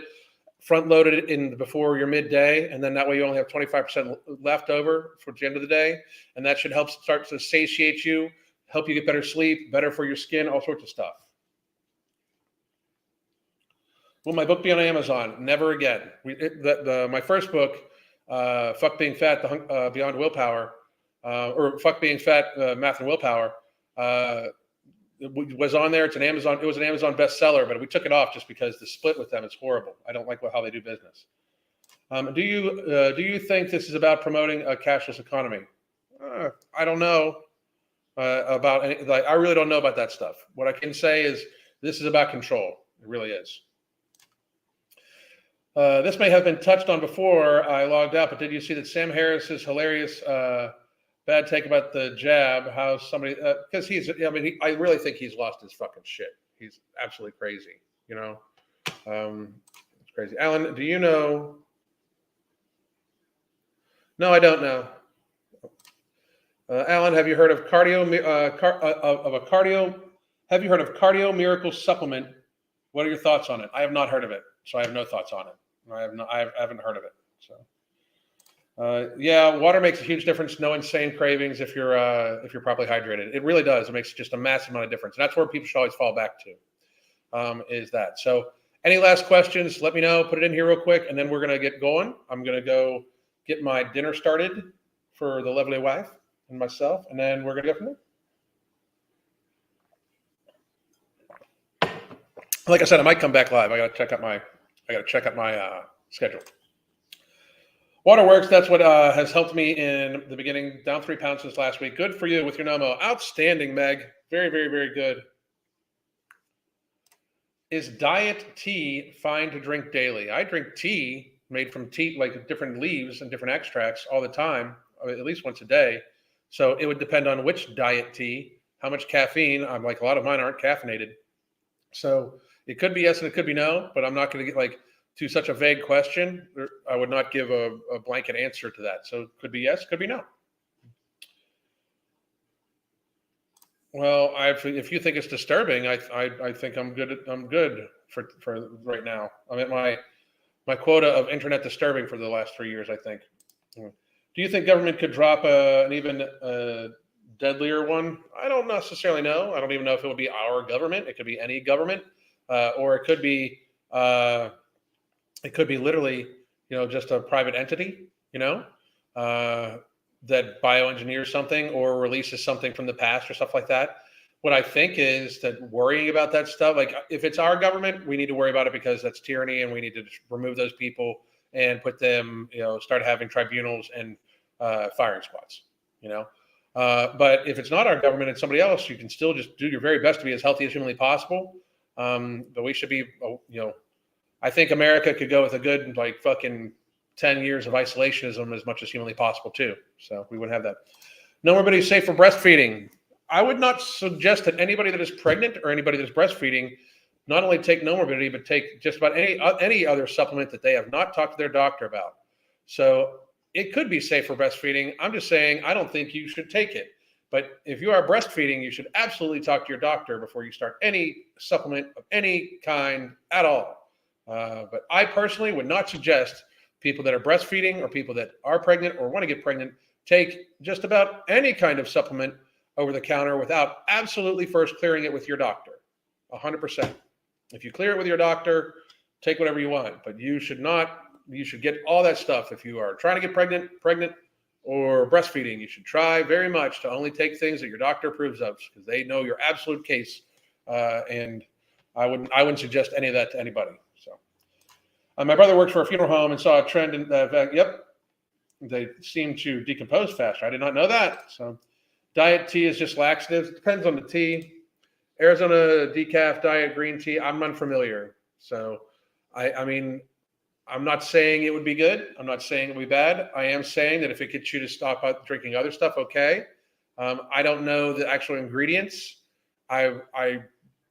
front loaded in before your midday, and then that way you only have 25% left over for the end of the day. And that should help start to satiate you, help you get better sleep, better for your skin, all sorts of stuff. Will my book be on Amazon? Never again. My first book, Fuck Being Fat, Beyond Willpower, or Fuck Being Fat, Math and Willpower, it was on there. It was an Amazon bestseller, but we took it off just because the split with them is horrible. I don't like how they do business. Do you think this is about promoting a cashless economy? I don't know about any, I really don't know about that stuff. What I can say is this is about control. It really is. This may have been touched on before I logged out, but did you see that Sam Harris's hilarious bad take about the jab? How somebody, because I really think he's lost his fucking shit. He's absolutely crazy. It's crazy. Alan, do you know? No, I don't know. Alan, have you heard of cardio? Have you heard of Cardio Miracle Supplement? What are your thoughts on it? I have not heard of it, so I have no thoughts on it. I haven't heard of it. So, yeah, water makes a huge difference. No insane cravings if you're properly hydrated. It really does. It makes just a massive amount of difference. And that's where people should always fall back to. Is that so? Any last questions? Let me know. Put it in here real quick, and then we're gonna get going. I'm gonna go get my dinner started for the lovely wife and myself, and then we're gonna go from there. Like I said, I might come back live. I gotta check out my schedule. Waterworks, that's what has helped me in the beginning. Down 3 pounds since last week. Good for you with your Nomo. Outstanding, Meg. Very, very, very good. Is diet tea fine to drink daily? I drink tea made from tea, like different leaves and different extracts all the time, at least once a day. So it would depend on which diet tea, how much caffeine. I'm like, a lot of mine aren't caffeinated. So it could be yes and it could be no, but I'm not going to get like to such a vague question. I would not give a blanket answer to that. So it could be yes, could be no. Well, if you think it's disturbing, I think I'm good. I'm good for right now. I'm at my quota of internet disturbing for the last 3 years, I think. Do you think government could drop an even deadlier one? I don't necessarily know. I don't even know if it would be our government. It could be any government, or it could be literally, just a private entity, that bioengineers something or releases something from the past or stuff like that. What I think is that worrying about that stuff, like if it's our government, we need to worry about it because that's tyranny and we need to remove those people and put them, start having tribunals and firing squads, but if it's not our government and somebody else, you can still just do your very best to be as healthy as humanly possible. But we should be, I think America could go with a good, like, fucking 10 years of isolationism as much as humanly possible too. So we wouldn't have that. Nobody safe for breastfeeding. I would not suggest that anybody that is pregnant or anybody that's breastfeeding not only take no morbidity, but take just about any other supplement that they have not talked to their doctor about. So it could be safe for breastfeeding. I'm just saying I don't think you should take it. But if you are breastfeeding, you should absolutely talk to your doctor before you start any supplement of any kind at all. But I personally would not suggest people that are breastfeeding or people that are pregnant or want to get pregnant take just about any kind of supplement over the counter without absolutely first clearing it with your doctor. 100%. If you clear it with your doctor, take whatever you want, but you should get all that stuff. If you are trying to get pregnant or breastfeeding, you should try very much to only take things that your doctor approves of because they know your absolute case. And I wouldn't suggest any of that to anybody. So my brother works for a funeral home and saw a trend in yep. They seem to decompose faster. I did not know that. So diet tea is just laxatives. Depends on the tea. Arizona decaf diet green tea. I'm unfamiliar. So I mean, I'm not saying it would be good. I'm not saying it would be bad. I am saying that if it gets you to stop drinking other stuff, okay. I don't know the actual ingredients. I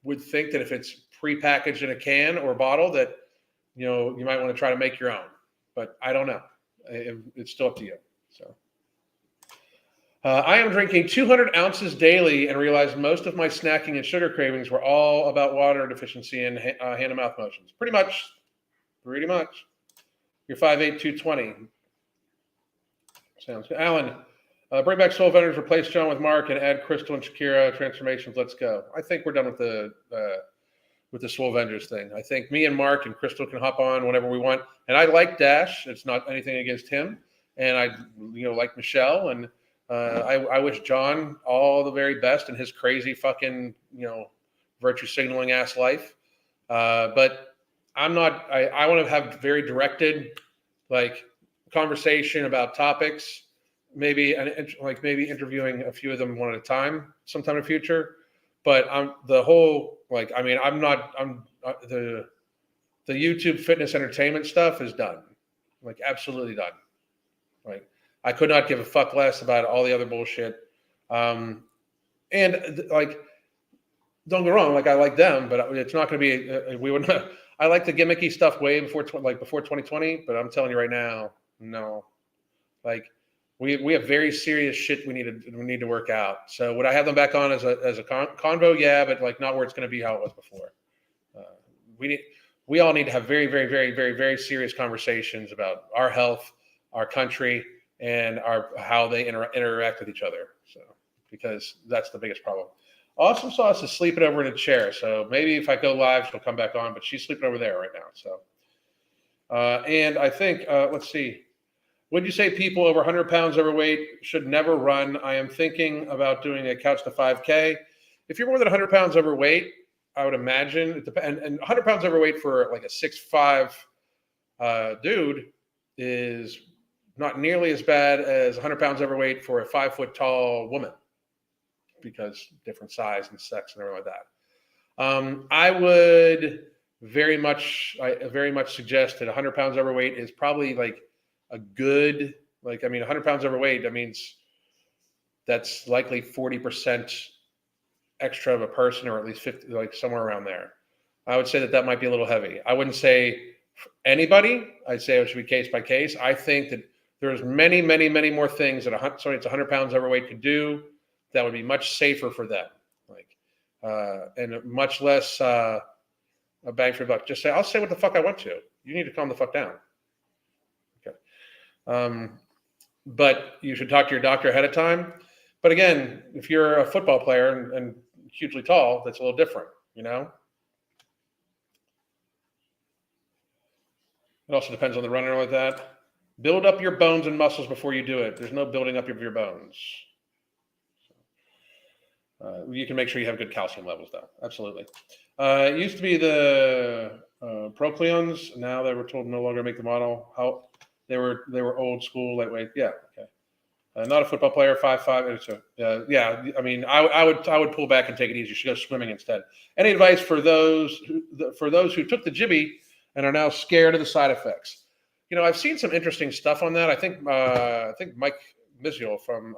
would think that if it's prepackaged in a can or bottle that, you might want to try to make your own, but I don't know. It's still up to you. So I am drinking 200 ounces daily and realized most of my snacking and sugar cravings were all about water deficiency and hand to mouth motions. Pretty much. You're 5'8", 220. Sounds good. Alan, bring back Soul Vendors, replace John with Mark, and add Crystal and Shakira transformations. Let's go. I think we're done with the Soul Vendors thing. I think me and Mark and Crystal can hop on whenever we want. And I like Dash. It's not anything against him. And I, like Michelle. And I wish John all the very best in his crazy fucking, virtue signaling ass life. But I'm not. I want to have very directed, like, conversation about topics. Maybe interviewing a few of them one at a time sometime in the future. But I'm the YouTube fitness entertainment stuff is done, like absolutely done. Like I could not give a fuck less about all the other bullshit. And like don't get me wrong, like I like them, but it's not going to be. We would not. I like the gimmicky stuff way before before 2020, but I'm telling you right now, no. Like we have very serious shit we need to work out. So would I have them back on as a convo? Yeah, but like not where it's going to be how it was before. We all need to have very, very, very, very, very serious conversations about our health, our country, and how they interact with each other. So because that's the biggest problem. Awesome Sauce is sleeping over in a chair, so maybe if I go live, she'll come back on. But she's sleeping over there right now. So, and I think let's see. Would you say people over 100 pounds overweight should never run? I am thinking about doing a couch to 5K. If you're more than 100 pounds overweight, I would imagine it depends. And 100 pounds overweight for like a 6'5" dude is not nearly as bad as 100 pounds overweight for a 5 foot tall woman, because different size and sex and everything like that. I would very much suggest that 100 pounds overweight is probably like a good, 100 pounds overweight, that means that's likely 40% extra of a person, or at least 50, like somewhere around there. I would say that might be a little heavy. I wouldn't say for anybody. I'd say it should be case by case. I think that there's many, many, many more things that somebody that's 100 pounds overweight could do that would be much safer for them, and much less a bang for buck. Just say, I'll say what the fuck I want to. You need to calm the fuck down. Okay. But you should talk to your doctor ahead of time. But again, if you're a football player and hugely tall, that's a little different, you know? It also depends on the runner like that. Build up your bones and muscles before you do it. There's no building up of your bones. You can make sure you have good calcium levels, though. Absolutely. It used to be the Procleons. Now they were told no longer make the model. How they were old school, lightweight. Yeah. Okay. Not a football player. 5'5". Yeah. I mean, I would pull back and take it easy. You should go swimming instead. Any advice for those who took the jibby and are now scared of the side effects? You know, I've seen some interesting stuff on that. I think Mike Miziel from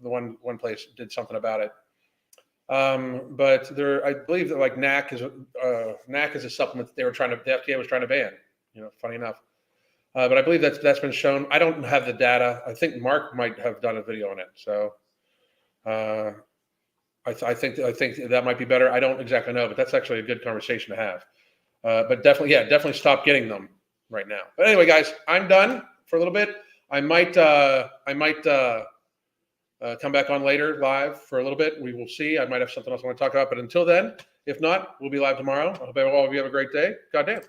the one place did something about it. But I believe that like NAC is a supplement that the FDA was trying to ban. You know, funny enough. But I believe that's been shown. I don't have the data. I think Mark might have done a video on it. So I think that might be better. I don't exactly know, but that's actually a good conversation to have. But definitely stop getting them right now. But anyway, guys, I'm done for a little bit. I might come back on later live for a little bit. We will see. I might have something else I want to talk about. But until then, if not, we'll be live tomorrow. I hope all of you have a great day. Goddamn.